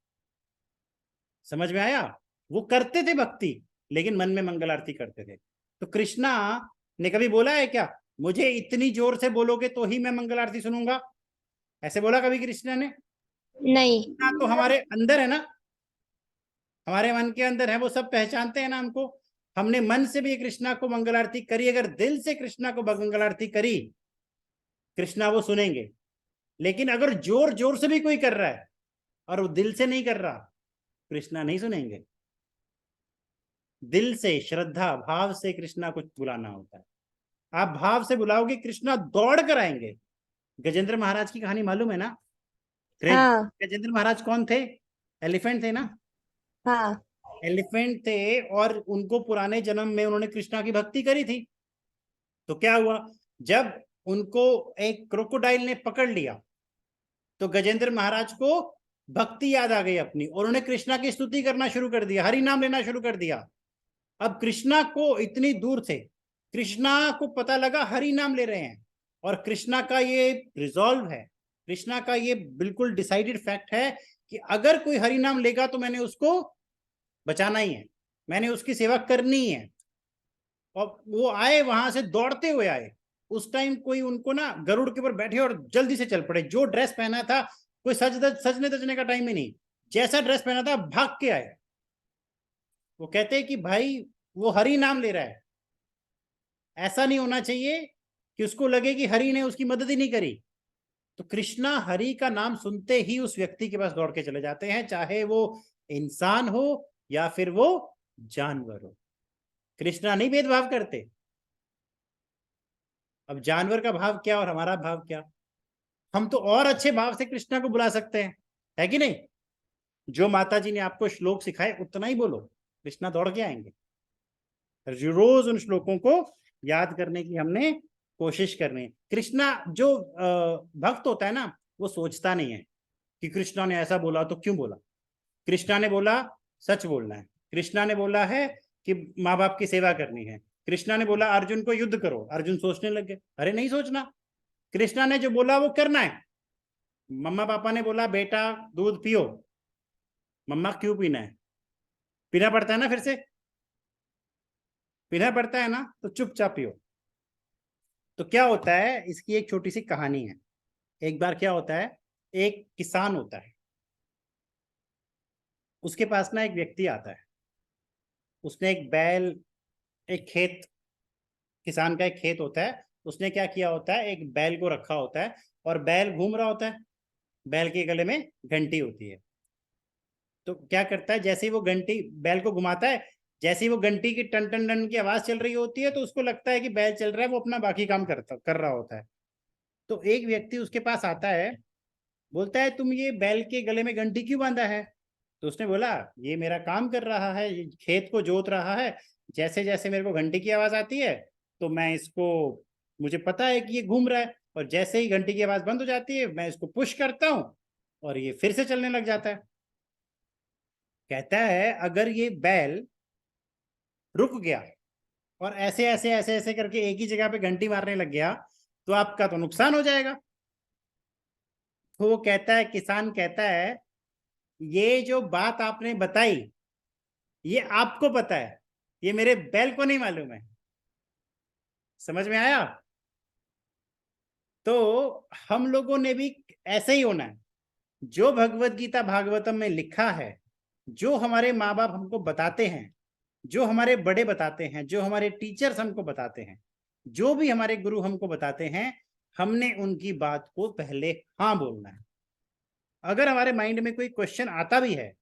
समझ में आया? वो करते थे भक्ति, लेकिन मन में मंगल आरती करते थे। तो कृष्णा ने कभी बोला है क्या, मुझे इतनी जोर से बोलोगे तो ही मैं मंगल आरती सुनूंगा? ऐसे बोला कभी कृष्णा ने? नहीं। कृष्णा तो हमारे अंदर है ना, हमारे मन के अंदर है, वो सब पहचानते हैं ना हमको। हमने मन से भी कृष्णा को मंगल आरती करी, अगर दिल से कृष्णा को मंगल आरती करी, कृष्णा वो सुनेंगे। लेकिन अगर जोर जोर से भी कोई कर रहा है और वो दिल से नहीं कर रहा, कृष्णा नहीं सुनेंगे। दिल से, श्रद्धा भाव से कृष्णा को बुलाना होता है। आप भाव से बुलाओगे, कृष्णा दौड़ कर आएंगे। गजेंद्र महाराज की कहानी मालूम है ना? हाँ। गजेंद्र महाराज कौन थे? एलिफेंट थे ना? हाँ। एलिफेंट थे, और उनको पुराने जन्म में उन्होंने कृष्णा की भक्ति करी थी। तो क्या हुआ, जब उनको एक क्रोकोडाइल ने पकड़ लिया, तो गजेंद्र महाराज को भक्ति याद आ गई अपनी, और उन्होंने कृष्णा की स्तुति करना शुरू कर दिया, हरि नाम लेना शुरू कर दिया। अब कृष्णा को इतनी दूर से, कृष्णा को पता लगा हरि नाम ले रहे हैं, और कृष्णा का ये रिजॉल्व है, कृष्णा का ये बिल्कुल डिसाइडेड फैक्ट है कि अगर कोई हरि नाम लेगा तो मैंने उसको बचाना ही है, मैंने उसकी सेवा करनी है। और वो आए, वहां से दौड़ते हुए आए। उस टाइम कोई उनको ना गरुड़ के ऊपर बैठे और जल्दी से चल पड़े। जो ड्रेस पहना था, कोई सजने तजने का टाइम ही नहीं, जैसा ड्रेस पहना था भाग के आए। वो कहते हैं कि भाई वो हरि नाम ले रहा है, ऐसा नहीं होना चाहिए कि उसको लगे कि हरि ने उसकी मदद ही नहीं करी। तो कृष्णा हरि का नाम सुनते ही उस व्यक्ति के पास दौड़ के चले जाते हैं, चाहे वो इंसान हो या फिर वो जानवर हो। कृष्णा नहीं भेदभाव करते। अब जानवर का भाव क्या और हमारा भाव क्या? हम तो और अच्छे भाव से कृष्णा को बुला सकते हैं, है कि नहीं? जो माता जी ने आपको श्लोक सिखाए उतना ही बोलो, कृष्णा दौड़ के आएंगे। रोज उन श्लोकों को याद करने की हमने कोशिश करनी है। कृष्णा जो भक्त होता है ना, वो सोचता नहीं है कि कृष्णा ने ऐसा बोला तो क्यों बोला। कृष्णा ने बोला सच बोलना है, कृष्णा ने बोला है कि माँ बाप की सेवा करनी है, कृष्णा ने बोला अर्जुन को युद्ध करो, अर्जुन सोचने लग गए, अरे नहीं सोचना, कृष्णा ने जो बोला वो करना है। मम्मा पापा ने बोला बेटा दूध पियो, मम्मा क्यों पीना है? पीना पड़ता है ना, फिर से पीना पड़ता है ना, तो चुपचाप पियो। तो क्या होता है, इसकी एक छोटी सी कहानी है। एक बार क्या होता है, एक किसान होता है, उसके पास ना एक व्यक्ति आता है, उसने एक बैल, एक खेत, किसान का एक खेत होता है, उसने क्या किया होता है, एक बैल को रखा होता है, और बैल घूम रहा होता है, बैल के गले में घंटी होती है। तो क्या करता है, जैसे ही वो घंटी बैल को घुमाता है, जैसे ही वो घंटी की टन टन टन की आवाज चल रही होती है, तो उसको लगता है कि बैल चल रहा है, वो अपना बाकी काम कर रहा होता है। तो एक व्यक्ति उसके पास आता है, बोलता है तुम ये बैल के गले में घंटी क्यों बांधा है? तो उसने बोला ये मेरा काम कर रहा है, ये खेत को जोत रहा है, जैसे जैसे मेरे को घंटी की आवाज आती है तो मैं इसको, मुझे पता है कि ये घूम रहा है, और जैसे ही घंटी की आवाज बंद हो जाती है मैं इसको पुश करता हूं और ये फिर से चलने लग जाता है। कहता है अगर ये बैल रुक गया और ऐसे ऐसे ऐसे ऐसे करके एक ही जगह पे घंटी मारने लग गया तो आपका तो नुकसान हो जाएगा। तो वो कहता है, किसान कहता है ये जो बात आपने बताई ये आपको पता है, ये मेरे बैल को नहीं मालूम है। समझ में आया? तो हम लोगों ने भी ऐसे ही होना है। जो भगवत गीता भागवतम में लिखा है, जो हमारे माँ बाप हमको बताते हैं, जो हमारे बड़े बताते हैं, जो हमारे टीचर्स हमको बताते हैं, जो भी हमारे गुरु हमको बताते हैं, हमने उनकी बात को पहले हाँ बोलना है। अगर हमारे माइंड में कोई क्वेश्चन आता भी है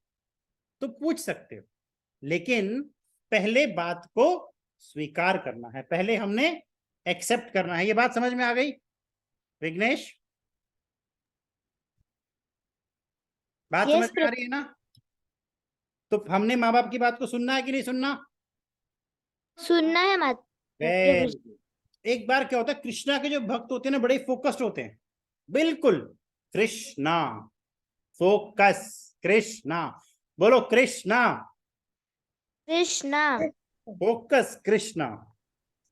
तो पूछ सकते हो, लेकिन पहले बात को स्वीकार करना है, पहले हमने एक्सेप्ट करना है। ये बात समझ में आ गई विघ्नेश? बात समझ में आ रही है ना? तो हमने माँ बाप की बात को सुनना है कि नहीं सुनना? सुनना है मत। एक बार क्या होता है, कृष्णा के जो भक्त होते हैं ना बड़े फोकस्ड होते हैं, बिल्कुल कृष्णा फोकस, कृष्णा बोलो, कृष्णा कृष्णा फोकस, कृष्णा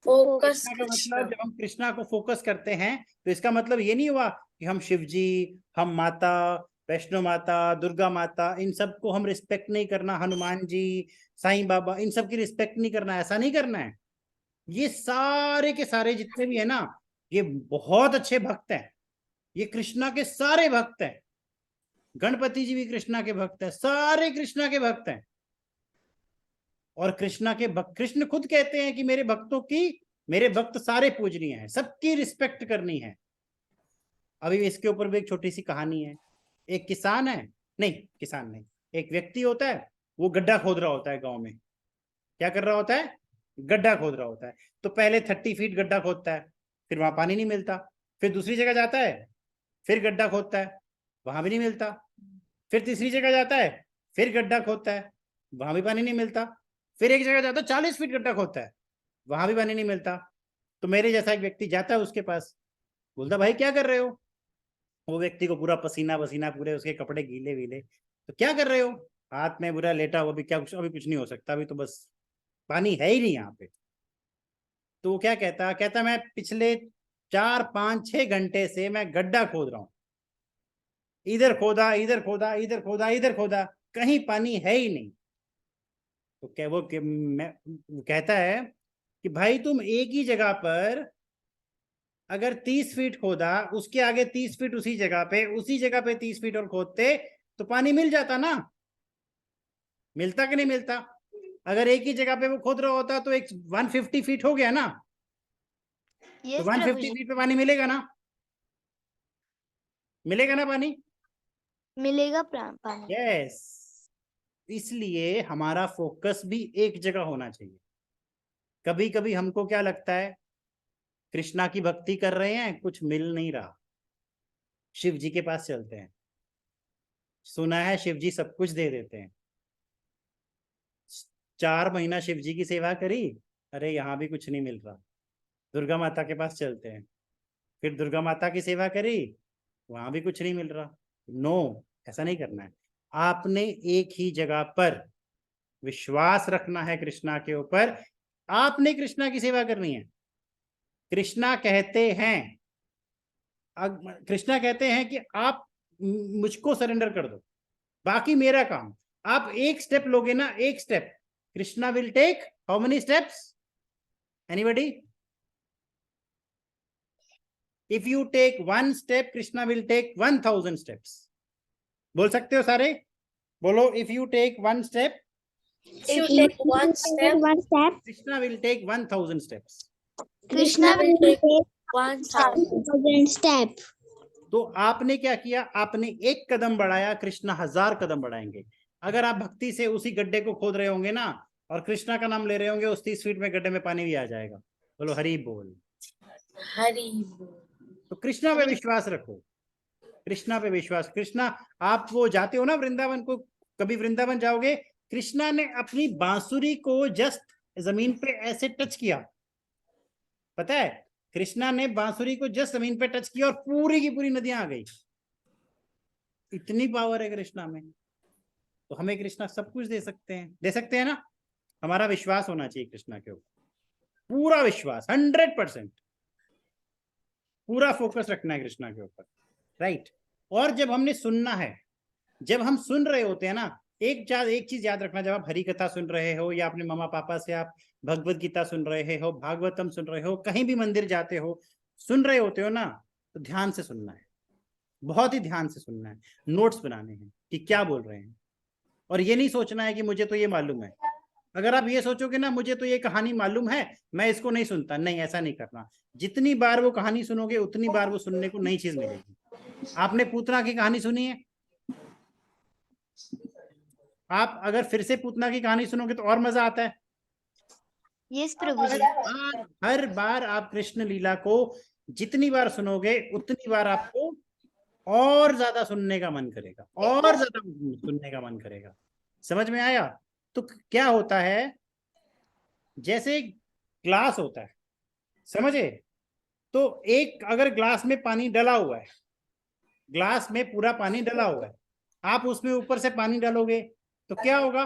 फोकस कृष्णा का कृष्णा। मतलब, जब हम कृष्णा को फोकस करते हैं तो इसका मतलब ये नहीं हुआ कि हम शिव जी, हम माता वैष्णो माता, दुर्गा माता, इन सब को हम रिस्पेक्ट नहीं करना, हनुमान जी, साईं बाबा, इन सब की रिस्पेक्ट नहीं करना, ऐसा नहीं करना है। ये सारे के सारे जितने भी है ना, ये बहुत अच्छे भक्त हैं, ये कृष्णा के सारे भक्त हैं। गणपति जी भी कृष्णा के भक्त हैं, सारे कृष्णा के भक्त हैं। और कृष्णा के भक्त, कृष्ण खुद कहते हैं कि मेरे भक्तों की, मेरे भक्त सारे पूजनीय हैं, सबकी रिस्पेक्ट करनी है। अभी इसके ऊपर भी एक छोटी सी कहानी है। एक किसान है, नहीं किसान नहीं, एक व्यक्ति होता है, वो गड्ढा खोद रहा होता है गांव में। क्या कर रहा होता है? गड्ढा खोद रहा होता है। तो पहले 30 फीट गड्ढा खोदता है, फिर वहां पानी नहीं मिलता। फिर दूसरी जगह जाता है, फिर गड्ढा खोदता है, वहां भी नहीं मिलता। फिर तीसरी जगह जाता है, फिर गड्ढा खोदता है, वहां भी पानी नहीं मिलता। फिर एक जगह जाता है, 40 फीट गड्ढा खोदता है, वहां भी पानी नहीं मिलता। तो मेरे जैसा एक व्यक्ति जाता है उसके पास, बोलता भाई क्या कर रहे हो? वो व्यक्ति को पूरा पसीना पसीना, पूरे उसके कपड़े गीले वीले, तो क्या कर रहे हो? हाथ में बुरा लेटा हुआ, अभी क्या कुछ, अभी कुछ नहीं हो सकता, अभी तो बस पानी है ही नहीं यहाँ पे। तो वो क्या कहता कहता मैं पिछले 4 5 6 घंटे से मैं गड्ढा खोद रहा हूँ, इधर खोदा, इधर खोदा, इधर खोदा, इधर खोदा, कहीं पानी है ही नहीं। तो क्या वो कहता है कि भाई तुम एक ही जगह पर अगर 30 फीट खोदा, उसके आगे 30 फीट उसी जगह पे, उसी जगह पे 30 फीट और खोदते तो पानी मिल जाता ना? मिलता कि नहीं मिलता? अगर एक ही जगह पे वो खोद रहा होता तो एक 150 फीट हो गया ना, तो 150 फीट पे पानी मिलेगा ना? मिलेगा ना पानी? मिलेगा पानी। यस। इसलिए हमारा फोकस भी एक जगह होना चाहिए। कभी कभी हमको क्या लगता है, कृष्णा की भक्ति कर रहे हैं, कुछ मिल नहीं रहा, शिव जी के पास चलते हैं, सुना है शिव जी सब कुछ दे देते हैं। 4 महीना शिव जी की सेवा करी, अरे यहाँ भी कुछ नहीं मिल रहा, दुर्गा माता के पास चलते हैं। फिर दुर्गा माता की सेवा करी, वहां भी कुछ नहीं मिल रहा। नो, ऐसा नहीं करना है। आपने एक ही जगह पर विश्वास रखना है कृष्णा के ऊपर, आपने कृष्णा की सेवा करनी है। कृष्णा कहते हैं, कृष्णा कहते हैं कि आप मुझको सरेंडर कर दो, बाकी मेरा काम। आप एक स्टेप लोगे ना, एक step, Krishna will take how many steps? Anybody? If you take 1 step, Krishna will take 1000 steps. बोल सकते हो सारे? बोलो, if you take 1 step, If you take one step, one step, Krishna will take 1000 steps. Krishna will will take take 1000. 1000 step. तो आपने क्या किया? आपने एक कदम बढ़ाया, कृष्णा 1000 कदम बढ़ाएंगे। अगर आप भक्ति से उसी गड्ढे को खोद रहे होंगे ना, और कृष्णा का नाम ले रहे होंगे, उस 30 फीट में गड्ढे में पानी भी आ जाएगा। बोलो हरि बोल। हरि बोल। तो कृष्णा पे विश्वास रखो, कृष्णा पे विश्वास। कृष्णा, आप वो जाते हो ना वृंदावन को कभी वृंदावन जाओगे, कृष्णा ने अपनी बांसुरी को जस्ट जमीन पे ऐसे टच किया, पता है, कृष्णा ने बांसुरी को जस्ट जमीन पे टच किया और पूरी की पूरी नदियां आ गई। इतनी पावर है कृष्णा में। तो हमें कृष्णा सब कुछ दे सकते हैं ना। हमारा विश्वास होना चाहिए कृष्णा के ऊपर, पूरा विश्वास, 100%, पूरा फोकस रखना है कृष्णा के ऊपर, राइट। और जब हमने सुनना है, जब हम सुन रहे होते हैं ना, एक चीज याद रखना, जब आप हरि कथा सुन रहे हो या अपने मम्मा पापा से आप भगवत गीता सुन रहे हो, भागवतम सुन रहे हो, कहीं भी मंदिर जाते हो, सुन रहे होते हो ना, तो ध्यान से सुनना है, बहुत ही ध्यान से सुनना है। नोट्स बनाने हैं कि क्या बोल रहे हैं, और ये नहीं सोचना है कि मुझे तो ये मालूम है। अगर आप ये सोचोगे ना मुझे तो ये कहानी मालूम है, मैं इसको नहीं सुनता, नहीं, ऐसा नहीं करना। जितनी बार वो कहानी सुनोगे उतनी बार वो सुनने को नई चीज मिलेगी। आपने पूतना की कहानी सुनी है, आप अगर फिर से पूतना की कहानी सुनोगे तो और मजा आता है। यस प्रभु जी। हर बार आप कृष्ण लीला को जितनी बार सुनोगे उतनी बार आपको और ज्यादा सुनने का मन करेगा, और ज्यादा सुनने का मन करेगा। समझ में आया? तो क्या होता है, जैसे ग्लास होता है, समझे, तो एक अगर ग्लास में पानी डला हुआ है, ग्लास में पूरा पानी डला हुआ है, आप उसमें ऊपर से पानी डालोगे तो क्या होगा,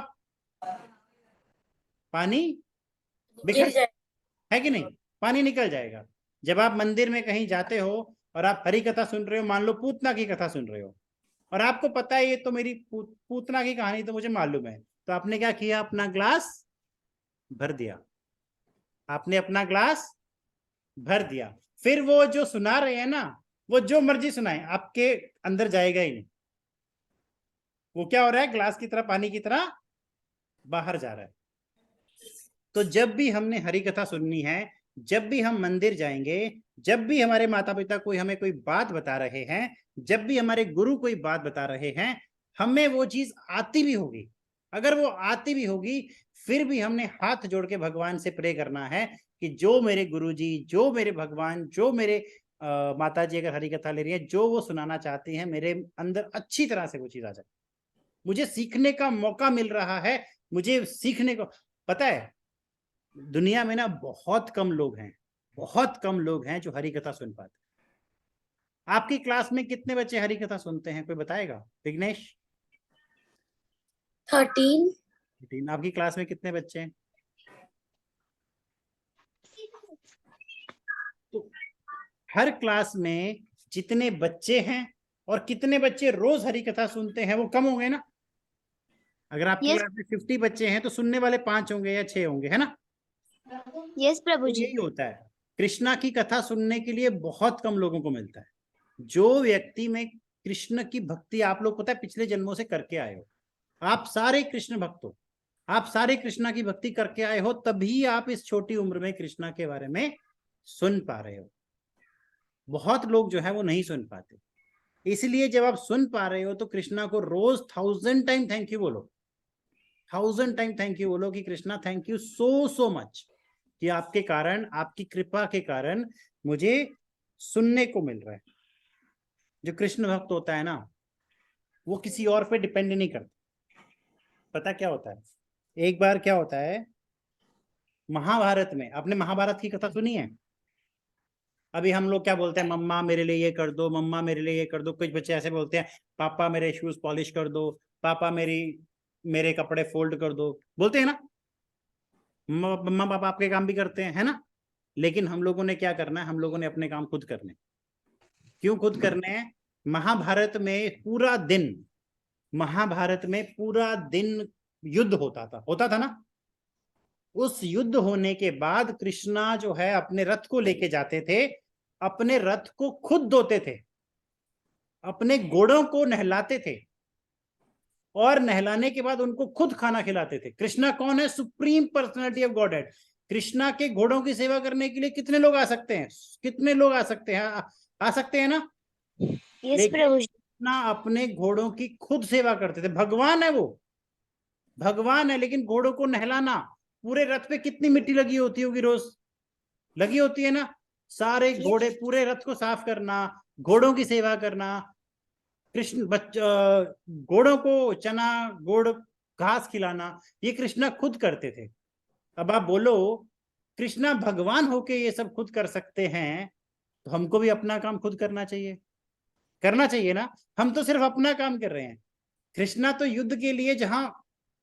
पानी गिर बिखर, जाए। है कि नहीं, पानी निकल जाएगा। जब आप मंदिर में कहीं जाते हो और आप हरि कथा सुन रहे हो, मान लो पूतना की कथा सुन रहे हो, और आपको पता है ये तो मेरी पूतना की कहानी तो मुझे मालूम है, तो आपने क्या किया, अपना ग्लास भर दिया, आपने अपना ग्लास भर दिया। फिर वो जो सुना रहे हैं ना, वो जो मर्जी सुनाए, आपके अंदर जाएगा ही नहीं। वो क्या हो रहा है, ग्लास की तरह, पानी की तरह बाहर जा रहा है। तो जब भी हमने हरि कथा सुननी है, जब भी हम मंदिर जाएंगे, जब भी हमारे माता पिता कोई हमें कोई बात बता रहे हैं, जब भी हमारे गुरु कोई बात बता रहे हैं, हमें वो चीज आती भी होगी, अगर वो आती भी होगी, फिर भी हमने हाथ जोड़ के भगवान से प्रे करना है कि जो मेरे गुरुजी, जो मेरे भगवान, जो मेरे माता जी अगर हरि कथा ले रही है, जो वो सुनाना चाहती हैं, मेरे अंदर अच्छी तरह से वो चीज आ जाए। मुझे सीखने का मौका मिल रहा है, मुझे सीखने को, पता है दुनिया में ना बहुत कम लोग हैं, बहुत कम लोग हैं जो हरि कथा सुन पाते। आपकी क्लास में कितने बच्चे हरि कथा सुनते हैं, कोई बताएगा? विघ्नेश? 13। आपकी क्लास में कितने बच्चे हैं? तो हर क्लास में जितने बच्चे हैं और कितने बच्चे रोज हरि कथा सुनते हैं, वो कम होंगे ना। अगर आपकी Yes. क्लास में 50 बच्चे हैं तो सुनने वाले 5 होंगे या 6 होंगे, है ना। यस प्रभु तो जी। यही होता है, कृष्णा की कथा सुनने के लिए बहुत कम लोगों को मिलता है। जो व्यक्ति में कृष्ण की भक्ति, आप लोग पता है पिछले जन्मों से करके आए हो, आप सारे कृष्ण भक्त हो, आप सारे कृष्णा की भक्ति करके आए हो, तभी आप इस छोटी उम्र में कृष्णा के बारे में सुन पा रहे हो। बहुत लोग जो है वो नहीं सुन पाते। इसलिए जब आप सुन पा रहे हो तो कृष्णा को रोज 1000 टाइम थैंक यू बोलो, 1000 टाइम थैंक यू बोलो कि Krishna thank you so much कि आपके कारण, आपकी कृपा के कारण मुझे सुनने को मिल रहा है। जो कृष्ण भक्त होता है ना, वो किसी और पे डिपेंड नहीं करता। पता क्या होता है, एक बार क्या होता है, महाभारत में, आपने महाभारत की कथा सुनी है? अभी हम लोग क्या बोलते हैं, मम्मा मेरे लिए ये कर दो, मम्मा मेरे लिए ये कर दो। कुछ बच्चे ऐसे बोलते हैं, पापा मेरे शूज पॉलिश कर दो, पापा मेरे कपड़े फोल्ड कर दो, बोलते हैं ना। मम्मा पापा आपके काम भी करते हैं, है ना। लेकिन हम लोगों ने क्या करना है, हम लोगों ने अपने काम खुद करने। क्यों खुद करने हैं? महाभारत में पूरा दिन, महाभारत में पूरा दिन युद्ध होता था ना। उस युद्ध होने के बाद कृष्णा जो है अपने रथ को लेके जाते थे, अपने रथ को खुद धोते थे, अपने घोड़ों को नहलाते थे, और नहलाने के बाद उनको खुद खाना खिलाते थे। कृष्णा कौन है? Supreme personality of godhead. Krishna के घोड़ों की सेवा करने के लिए कितने लोग आ सकते हैं? कितने लोग आ सकते हैं? आ सकते हैं ना। यस प्रभु जी। कृष्णा अपने घोड़ों की खुद सेवा करते थे। भगवान है, वो भगवान है, लेकिन घोड़ों को नहलाना, पूरे रथ पे कितनी मिट्टी लगी होती होगी, रोज लगी होती है ना। सारे घोड़े, पूरे रथ को साफ करना, घोड़ों की सेवा करना, कृष्ण घोड़ों को चना गुड़ घास खिलाना ये कृष्णा खुद करते थे। अब आप बोलो कृष्णा भगवान होके ये सब खुद कर सकते हैं, तो हमको भी अपना काम खुद करना चाहिए ना। हम तो सिर्फ अपना काम कर रहे हैं। कृष्णा तो युद्ध के लिए जहां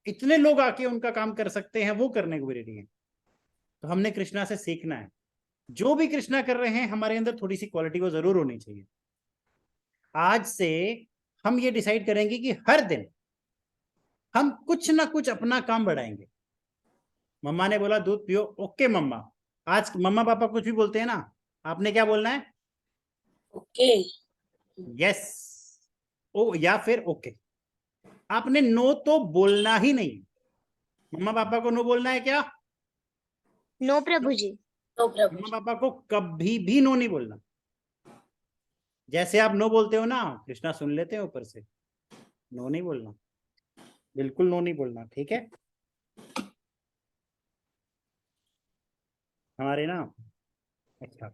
इतने लोग आके उनका काम कर सकते हैं वो करने को भी रेडी है। तो हमने कृष्णा से सीखना है। जो भी कृष्णा कर रहे हैं हमारे अंदर थोड़ी सी क्वालिटी वो जरूर होनी चाहिए। आज से हम ये डिसाइड करेंगे कि हर दिन हम कुछ ना कुछ अपना काम बढ़ाएंगे। मम्मा ने बोला दूध पियो, ओके मम्मा। आज मम्मा पापा कुछ भी बोलते हैं ना, आपने क्या बोलना है? ओके। यस ओ या फिर ओके। आपने नो तो बोलना ही नहीं। मम्मा पापा को नो बोलना है क्या? नो प्रभु जी। तो प्रभु मम्मा पापा को कभी भी नो नहीं बोलना। जैसे आप नो बोलते हो ना, कृष्णा सुन लेते हैं ऊपर से। नो नहीं बोलना, बिल्कुल नो नहीं बोलना, ठीक है? हमारे ना, अच्छा,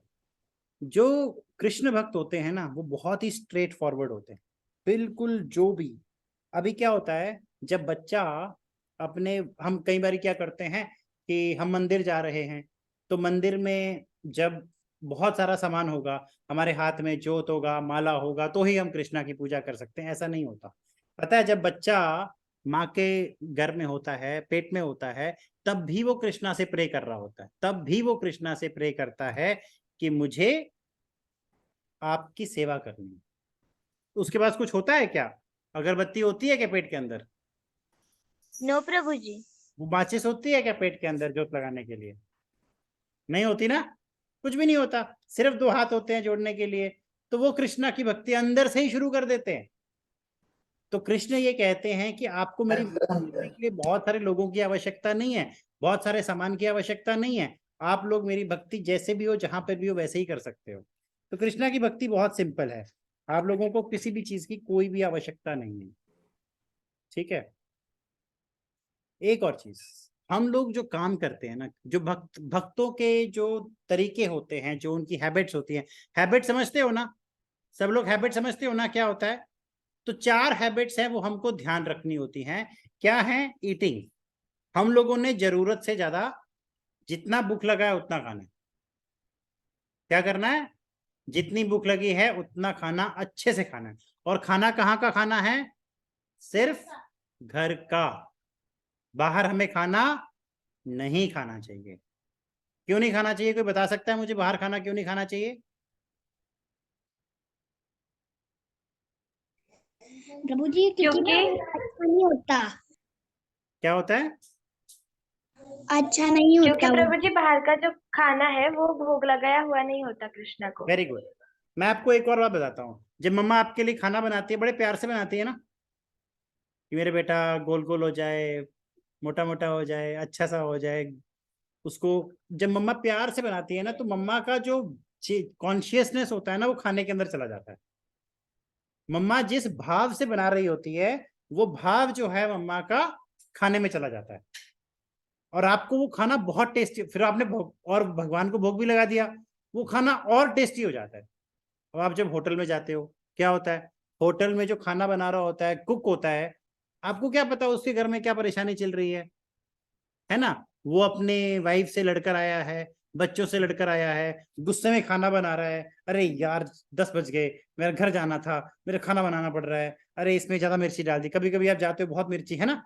जो कृष्ण भक्त होते हैं ना वो बहुत ही स्ट्रेट फॉरवर्ड होते हैं। बिल्कुल जो भी अभी क्या होता है, जब बच्चा अपने, हम कई बार क्या करते हैं कि हम मंदिर जा रहे हैं, तो मंदिर में जब बहुत सारा सामान होगा, हमारे हाथ में जोत होगा, माला होगा, तो ही हम कृष्णा की पूजा कर सकते हैं। ऐसा नहीं होता। पता है, जब बच्चा माँ के घर में होता है, पेट में होता है, तब भी वो कृष्णा से प्रे कर रहा होता है। तब भी वो कृष्णा से प्रे करता है कि मुझे आपकी सेवा करनी है। उसके पास कुछ होता है क्या? अगरबत्ती होती है क्या पेट के अंदर? नो प्रभु जी। वो माचिस होती है क्या पेट के अंदर जोत लगाने के लिए? नहीं होती ना, कुछ भी नहीं होता। सिर्फ दो हाथ होते हैं जोड़ने के लिए। तो वो कृष्णा की भक्ति अंदर से ही शुरू कर देते हैं। तो कृष्ण ये कहते हैं कि आपको मेरी भक्ति करने के लिए बहुत सारे लोगों की आवश्यकता नहीं है, बहुत सारे सामान की आवश्यकता नहीं है। आप लोग मेरी भक्ति जैसे भी हो, जहां पर भी हो, वैसे ही कर सकते हो। तो कृष्णा की भक्ति बहुत सिंपल है। आप लोगों को किसी भी चीज की कोई भी आवश्यकता नहीं है, ठीक है? एक और चीज, हम लोग जो काम करते हैं ना, जो भक्तों के जो तरीके होते हैं, जो उनकी हैबिट्स होती हैं, हैबिट समझते हो ना? सब लोग हैबिट समझते हो ना क्या होता है? तो 4 हैबिट्स हैं वो हमको ध्यान रखनी होती हैं। क्या है? ईटिंग। हम लोगों ने जरूरत से ज्यादा, जितना भूख लगा है उतना खाना है। क्या करना है? जितनी भूख लगी है उतना खाना, अच्छे से खाना है। और खाना कहाँ का खाना है? सिर्फ घर का। बाहर हमें खाना नहीं खाना चाहिए। क्यों नहीं खाना चाहिए? कोई बता सकता है मुझे बाहर खाना क्यों नहीं खाना चाहिए? प्रभु जी क्योंकि ना अच्छा नहीं होता। क्या होता है? अच्छा नहीं क्योंकि होता वो। प्रभु जी बाहर का जो खाना है वो भोग लगाया हुआ नहीं होता कृष्णा को। Very good. मैं आपको एक और बात बताता हूँ। जब मम्मा आपके लिए खाना बनाती है, बड़े प्यार से बनाती है ना, कि मेरे बेटा गोल गोल हो जाए, मोटा मोटा हो जाए, अच्छा सा हो जाए। उसको जब मम्मा प्यार से बनाती है ना, तो मम्मा का जो कॉन्शियसनेस होता है ना, वो खाने के अंदर चला जाता है। मम्मा जिस भाव से बना रही होती है, वो भाव जो है मम्मा का खाने में चला जाता है। और आपको वो खाना बहुत टेस्टी, फिर आपने और भगवान को भोग भी लगा दिया, वो खाना और टेस्टी हो जाता है। अब आप जब होटल में जाते हो, क्या होता है? होटल में जो खाना बना रहा होता है, कुक होता है, आपको क्या पता उसके घर में क्या परेशानी चल रही है ना? वो अपने वाइफ से लड़कर आया है, बच्चों से लड़कर आया है, गुस्से में खाना बना रहा है। अरे यार 10 बज गए, मेरा घर जाना था, मेरा खाना बनाना पड़ रहा है। अरे इसमें ज्यादा मिर्ची डाल दी। कभी कभी आप जाते हो, बहुत मिर्ची है ना।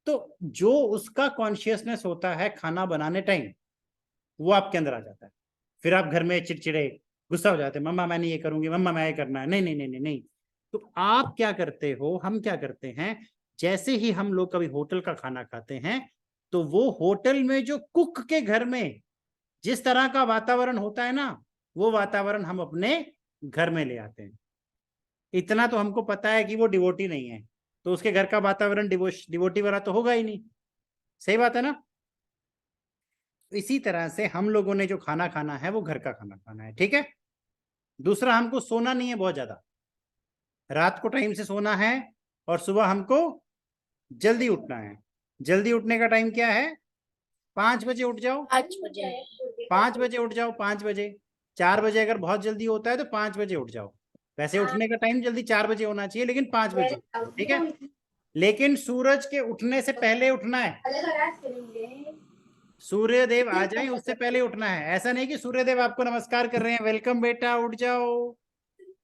तो जो उसका कॉन्शियसनेस होता है खाना बनाने टाइम, वो आपके अंदर आ जाता है। फिर आप घर में चिड़चिड़े, गुस्सा हो जाते हैं, मम्मा मैं नहीं ये करूंगी, मम्मा मैं ये करना है, नहीं नहीं नहीं नहीं नहीं। तो आप क्या करते हो, हम क्या करते हैं, जैसे ही हम लोग कभी होटल का खाना खाते हैं, तो वो होटल में जो कुक के घर में जिस तरह का वातावरण होता है ना, वो वातावरण हम अपने घर में ले आते हैं। इतना तो हमको पता है कि वो डिवोटी नहीं है, तो उसके घर का वातावरण डिवोटी वाला तो होगा ही नहीं। सही बात है ना? इसी तरह से हम लोगों ने जो खाना खाना है वो घर का खाना खाना है, ठीक है? दूसरा, हमको सोना नहीं है बहुत ज्यादा। रात को टाइम से सोना है और सुबह हमको जल्दी उठना है। जल्दी उठने का टाइम क्या है? 5 बजे उठ जाओ। 5 बजे। 5 बजे उठ जाओ, 5 बजे। 4 बजे अगर बहुत जल्दी होता है तो 5 बजे उठ जाओ। वैसे उठने का टाइम जल्दी 4 बजे होना चाहिए, लेकिन 5 बजे, ठीक है। लेकिन सूरज के उठने से पहले उठना है, सूर्य देव आ जाए उससे पहले उठना है। ऐसा नहीं कि सूर्य देव आपको नमस्कार कर रहे हैं, वेलकम बेटा उठ जाओ,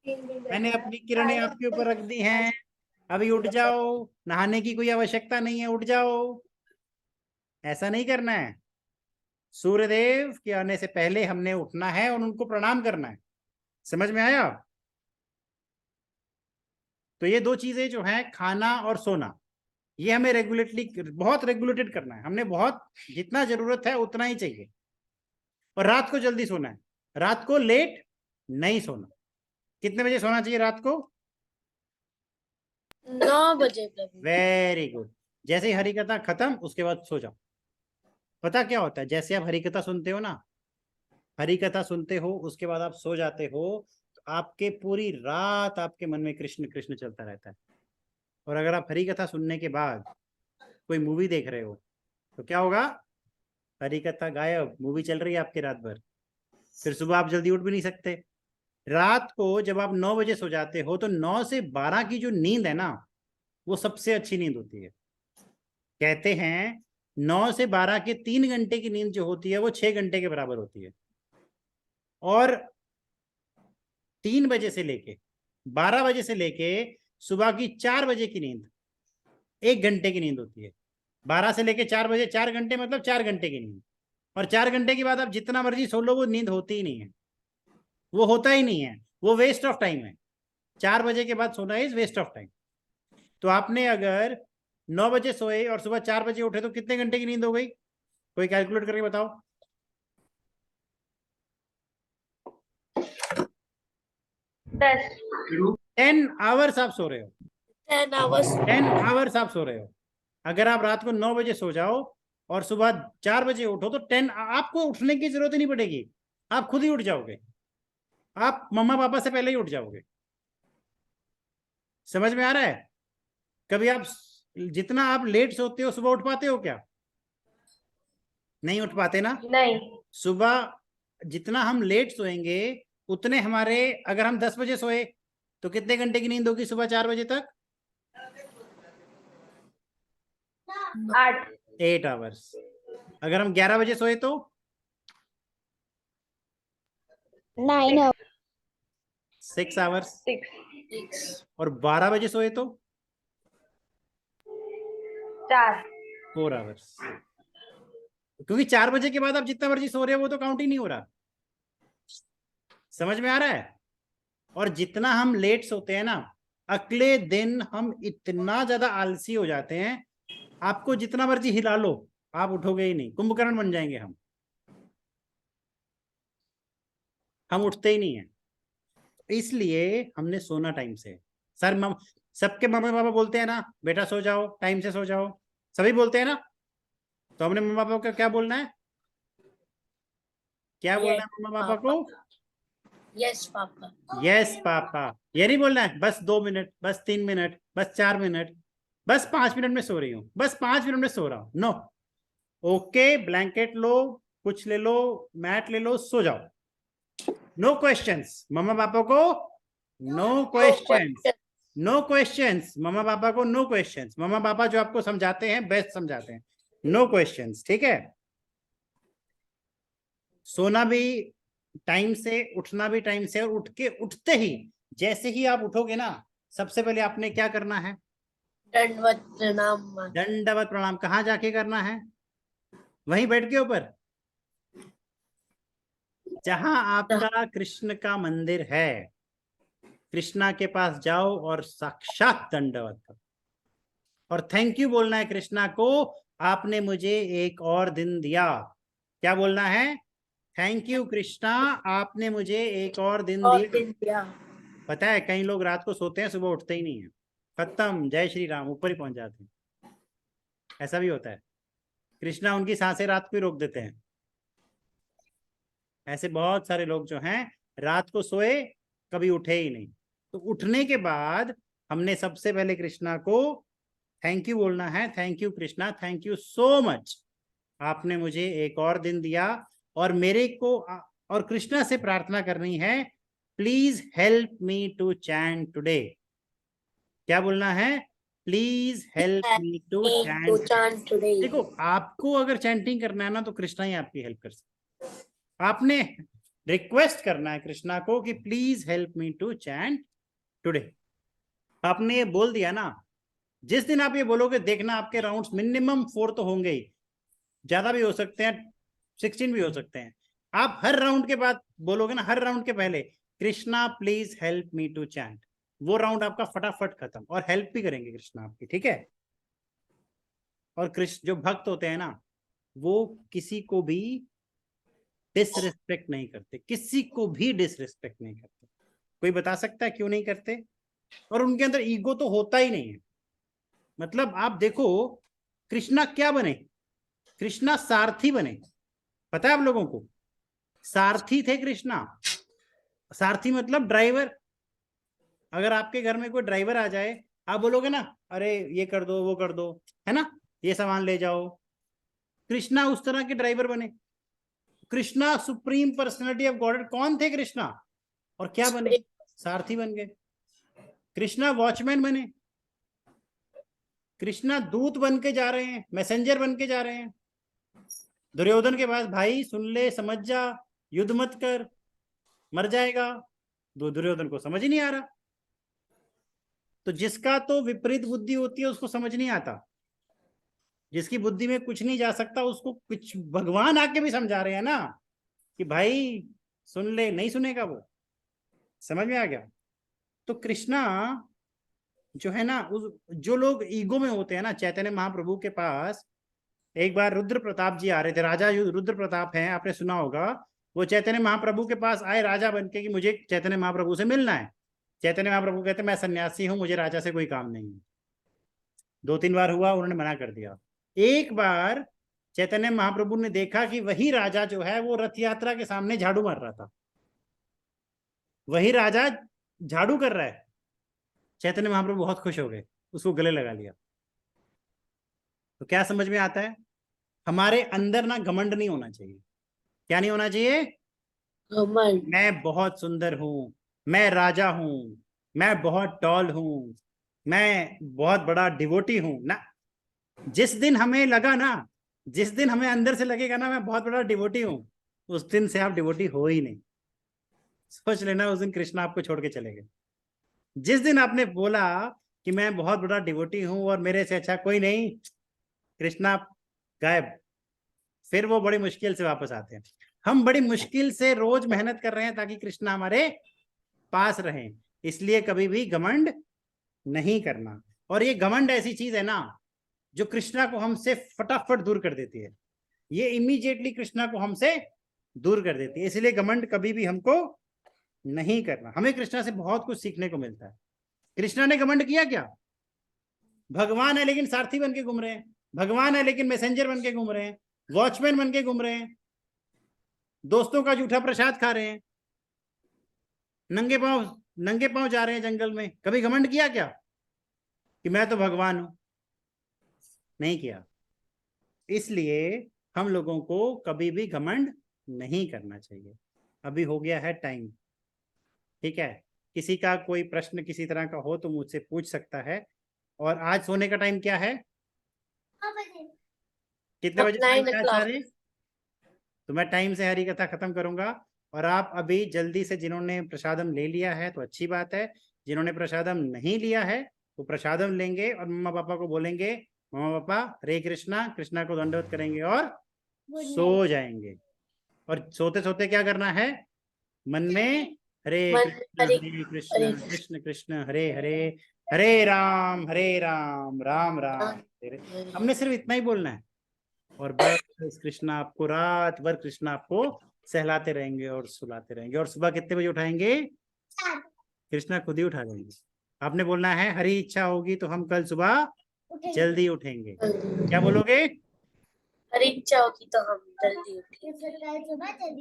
मैंने अपनी किरणें आपके ऊपर रख दी हैं, अभी उठ जाओ, नहाने की कोई आवश्यकता नहीं है, उठ जाओ, ऐसा नहीं करना है। सूर्यदेव के आने से पहले हमने उठना है और उनको प्रणाम करना है। समझ में आया? तो ये दो चीजें जो हैं, खाना और सोना, ये हमें रेगुलेटली बहुत रेगुलेटेड करना है। हमने बहुत जितना जरूरत है उतना ही चाहिए। और रात को जल्दी सोना है, रात को लेट नहीं सोना। कितने बजे सोना चाहिए रात को? 9 बजे प्रभु। Very good. जैसे ही हरी कथा खत्म उसके बाद सो जाओ। पता क्या होता है, जैसे आप हरी कथा सुनते हो ना, हरी कथा सुनते हो उसके बाद आप सो जाते हो, तो आपके पूरी रात आपके मन में कृष्ण कृष्ण चलता रहता है। और अगर आप हरी कथा सुनने के बाद कोई मूवी देख रहे हो तो क्या होगा? हरी कथा गायब, मूवी चल रही है आपके रात भर, फिर सुबह आप जल्दी उठ भी नहीं सकते। रात को जब आप 9 बजे सो जाते हो तो 9 से 12 की जो नींद है ना, वो सबसे अच्छी नींद होती है। कहते हैं 9 से 12 के 3 घंटे की नींद जो होती है वो 6 घंटे के बराबर होती है। और 3 बजे से लेके 12 बजे से लेके सुबह की 4 बजे की नींद 1 घंटे की नींद होती है। 12 से लेके 4 बजे 4 घंटे मतलब 4 घंटे की नींद। और 4 घंटे के बाद आप जितना मर्जी सो लो वो नींद होती ही नहीं है, वो होता ही नहीं है, वो वेस्ट ऑफ टाइम है। 4 बजे के बाद सोना इज वेस्ट ऑफ टाइम। तो आपने अगर 9 बजे सोए और सुबह 4 बजे उठे तो कितने घंटे की नींद हो गई? कोई कैलकुलेट करके बताओ। 10 आवर्स आप सो रहे हो। 10 hours। 10 आवर्स आप सो रहे हो। अगर आप रात को 9 बजे सो जाओ और सुबह 4 बजे उठो तो 10 आपको उठने की जरूरत ही नहीं पड़ेगी, आप खुद ही उठ जाओगे। आप मम्मा पापा से पहले ही उठ जाओगे। समझ में आ रहा है? कभी आप जितना आप लेट सोते हो सुबह उठ पाते हो क्या? नहीं उठ पाते ना। नहीं। सुबह जितना हम लेट सोएंगे उतने हमारे, अगर हम 10 बजे सोए तो कितने घंटे की नींद होगी सुबह 4 बजे तक? 8 आवर्स। अगर हम 11 बजे सोए तो 9 6 आवर्स। 6। और 12 बजे सोए तो 4। 4 आवर्स। क्योंकि 4 बजे के बाद आप जितना मर्जी सो रहे हो वो तो काउंट ही नहीं हो रहा। समझ में आ रहा है? और जितना हम लेट सोते हैं ना, अगले दिन हम इतना ज्यादा आलसी हो जाते हैं, आपको जितना मर्जी हिला लो आप उठोगे ही नहीं, कुंभकर्ण बन जाएंगे हम उठते ही नहीं है। इसलिए हमने सोना टाइम से। सबके मम्मी पापा बोलते हैं ना बेटा सो जाओ, टाइम से सो जाओ, सभी बोलते हैं ना। तो हमने मम्मा पापा को क्या बोलना है? क्या बोलना है मम्मा पापा को? Yes papa. Yes papa. ये नहीं बोलना है बस 2 मिनट, बस 3 मिनट, बस 4 मिनट, बस 5 मिनट में सो रही हूँ, बस 5 मिनट में सो रहा हूँ। नो। ओके, ब्लैंकेट लो, कुछ ले लो, मैट ले लो, सो जाओ। नो क्वेश्चंस मम्मा पापा को, नो क्वेश्चंस, नो क्वेश्चंस मम्मा पापा को, नो क्वेश्चंस। मम्मा पापा जो आपको समझाते हैं बेस्ट समझाते हैं, नो क्वेश्चंस, ठीक है। सोना भी टाइम से, उठना भी टाइम से। और उठते ही जैसे ही आप उठोगे ना, सबसे पहले आपने क्या करना है? दंडवत प्रणाम। दंडवत प्रणाम। कहाँ जाके करना है? वहीं बेड के ऊपर जहां आपका कृष्ण का मंदिर है, कृष्णा के पास जाओ और साक्षात दंडवत करो और थैंक यू बोलना है कृष्णा को, आपने मुझे एक और दिन दिया। क्या बोलना है? थैंक यू कृष्णा, आपने मुझे एक और दिन दिया। पता है कई लोग रात को सोते हैं, सुबह उठते ही नहीं है, खत्म, जय श्री राम, ऊपर ही पहुंच जाते हैं। ऐसा भी होता है। कृष्णा उनकी सांसें रात को ही रोक देते हैं। ऐसे बहुत सारे लोग जो हैं रात को सोए कभी उठे ही नहीं। तो उठने के बाद हमने सबसे पहले कृष्णा को थैंक यू बोलना है। Thank you Krishna, thank you so much, आपने मुझे एक और दिन दिया। और मेरे को और कृष्णा से प्रार्थना करनी है please help me to chant today. क्या बोलना है? Please help me to to chant. chant today. देखो, आपको अगर चैंटिंग करना है ना तो कृष्णा ही आपकी हेल्प कर सकते हैं। आपने रिक्वेस्ट करना है कृष्णा को कि please help me to chant today. आपने ये बोल दिया ना, जिस दिन आप ये बोलोगे देखना आपके राउंड्स मिनिमम 4 तो होंगे ही, ज्यादा भी हो सकते हैं, 16 भी हो सकते हैं। आप हर राउंड के बाद बोलोगे ना, हर राउंड के पहले Krishna please help me to chant, वो राउंड आपका फटाफट खत्म, और हेल्प भी करेंगे कृष्णा आपकी, ठीक है। और कृष्ण जो भक्त होते हैं ना, वो किसी को भी डिसरिस्पेक्ट नहीं करते, किसी को भी डिसरिस्पेक्ट नहीं करते। कोई बता सकता है क्यों नहीं करते? और उनके अंदर ईगो तो होता ही नहीं है। मतलब आप देखो, कृष्णा क्या बने? कृष्णा सारथी बने। पता है आप लोगों को? सारथी थे कृष्णा। सारथी मतलब ड्राइवर। अगर आपके घर में कोई ड्राइवर आ जाए, आप बोलोगे ना, अरे ये कर दो, वो कर दो, है ना, ये सामान ले जाओ। कृष्णा उस तरह के ड्राइवर बने। Krishna supreme personality of God. कौन थे कृष्णा? और क्या बने? सारथी बन गए। कृष्णा वॉचमैन बने। कृष्णा दूत बन के जा रहे हैं, मैसेंजर बन के जा रहे हैं दुर्योधन के पास। भाई सुन ले, समझ जा, युद्ध मत कर, मर जाएगा। दुर्योधन को समझ ही नहीं आ रहा। तो जिसका तो विपरीत बुद्धि होती है उसको समझ नहीं आता। जिसकी बुद्धि में कुछ नहीं जा सकता उसको कुछ भगवान आके भी समझा रहे हैं ना कि भाई सुन ले, नहीं सुनेगा वो। समझ में आ गया? तो कृष्णा जो है ना, उस जो लोग ईगो में होते हैं ना, चैतन्य महाप्रभु के पास एक बार रुद्र प्रताप जी आ रहे थे। राजा रुद्र प्रताप हैं, आपने सुना होगा। वो चैतन्य महाप्रभु के पास आए राजा बनके कि मुझे चैतन्य महाप्रभु से मिलना है। चैतन्य महाप्रभु कहते मैं सन्यासी हूं, मुझे राजा से कोई काम नहीं है। 2-3 बार हुआ, उन्होंने मना कर दिया। एक बार चैतन्य महाप्रभु ने देखा कि वही राजा जो है वो रथ यात्रा के सामने झाड़ू मार रहा था। वही राजा झाड़ू कर रहा है। चैतन्य महाप्रभु बहुत खुश हो गए, उसको गले लगा लिया। तो क्या समझ में आता है? हमारे अंदर ना घमंड नहीं होना चाहिए। क्या नहीं होना चाहिए? घमंड। मैं बहुत सुंदर हूं, मैं राजा हूं, मैं बहुत टॉल हूं, मैं बहुत बड़ा डिवोटी हूं ना। जिस दिन हमें लगा ना, जिस दिन हमें अंदर से लगेगा ना मैं बहुत बड़ा डिवोटी हूं, उस दिन से आप डिवोटी हो ही नहीं। सोच लेना, उस दिन कृष्णा आपको छोड़ के चले गए। जिस दिन आपने बोला कि मैं बहुत बड़ा डिवोटी हूं और मेरे से अच्छा कोई नहीं, कृष्णा गायब। फिर वो बड़ी मुश्किल से वापस आते हैं। हम बड़ी मुश्किल से रोज मेहनत कर रहे हैं ताकि कृष्णा हमारे पास रहें। इसलिए कभी भी घमंड नहीं करना। और ये घमंड ऐसी चीज है ना जो कृष्णा को हमसे फटाफट दूर कर देती है। ये इमीडिएटली कृष्णा को हमसे दूर कर देती है। इसलिए घमंड कभी भी हमको नहीं करना। हमें कृष्णा से बहुत कुछ सीखने को मिलता है। कृष्णा ने घमंड किया क्या? भगवान है लेकिन सारथी बन के घूम रहे हैं, भगवान है लेकिन मैसेंजर बन के घूम रहे हैं, वॉचमैन बन के घूम रहे हैं, दोस्तों का जूठा प्रसाद खा रहे हैं, नंगे पांव जा रहे हैं जंगल में। कभी घमंड किया क्या कि मैं तो भगवान हूं? नहीं किया। इसलिए हम लोगों को कभी भी घमंड नहीं करना चाहिए। अभी हो गया है टाइम, ठीक है। किसी का कोई प्रश्न किसी तरह का हो तो मुझसे पूछ सकता है। और आज सोने का टाइम क्या है? कितने बजे सोने 9 का है o'clock. सारे? तो मैं टाइम से हरी कथा खत्म करूंगा। और आप अभी जल्दी से, जिन्होंने प्रसादम ले लिया है तो अच्छी बात है, जिन्होंने प्रसादम नहीं लिया है वो प्रसादम लेंगे और मम्मा पापा को बोलेंगे मम्मा पापा हरे कृष्णा, कृष्णा को दंडवत करेंगे और सो जाएंगे। और सोते सोते क्या करना है? मन में हरे हरे कृष्ण कृष्ण कृष्ण हरे हरे, हरे राम राम राम हरे। हमने सिर्फ इतना ही बोलना है। और बस कृष्णा आपको रात भर कृष्णा आपको सहलाते रहेंगे और सुलाते रहेंगे। और सुबह कितने बजे उठाएंगे? कृष्णा खुद ही उठा देंगे। आपने बोलना है हरी इच्छा होगी तो हम कल सुबह जल्दी उठेंगे। क्या बोलोगे? हरी इच्छा होगी तो हम जल्दी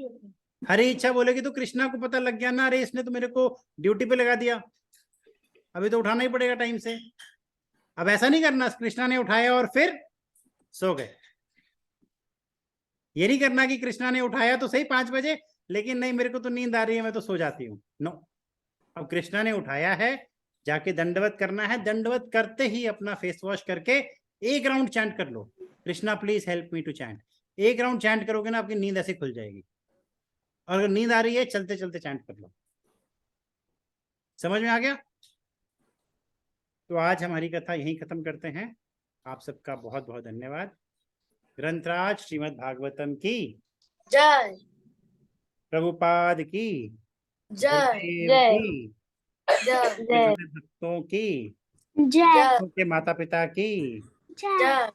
उठेंगे। हरी इच्छा बोलेगी तो कृष्णा को पता लग गया ना, अरे इसने तो मेरे को ड्यूटी पे लगा दिया, अभी तो उठाना ही पड़ेगा टाइम से। अब ऐसा नहीं करना कृष्णा ने उठाया और फिर सो गए। ये नहीं करना कि कृष्णा ने उठाया तो सही 5 बजे, लेकिन नहीं, मेरे को तो नींद आ रही है, मैं तो सो जाती हूँ। नो, अब कृष्णा ने उठाया है, जाके दंडवत करना है। दंडवत करते ही अपना फेस वॉश करके एक राउंड चैंट कर लो, Krishna please help me to chant. एक राउंड चैंट करोगे ना, आपकी नींद ऐसे खुल जाएगी। और अगर नींद आ रही है, चलते चलते चैंट कर लो। समझ में आ गया? तो आज हमारी कथा यहीं खत्म करते हैं। आप सबका बहुत बहुत धन्यवाद। ग्रंथराज श्रीमद् भागवतम की जय प्रभुपाद की जय गुरुदेव जय। की जय जय। सभी भक्तों की, जय उनके माता पिता की, जय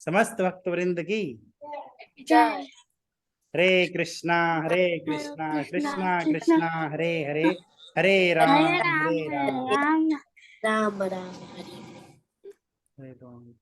समस्त भक्त वृंद की। जय हरे कृष्णा कृष्णा कृष्णा हरे हरे, हरे राम हरे हरे राम, राम राम हरे हरे राम।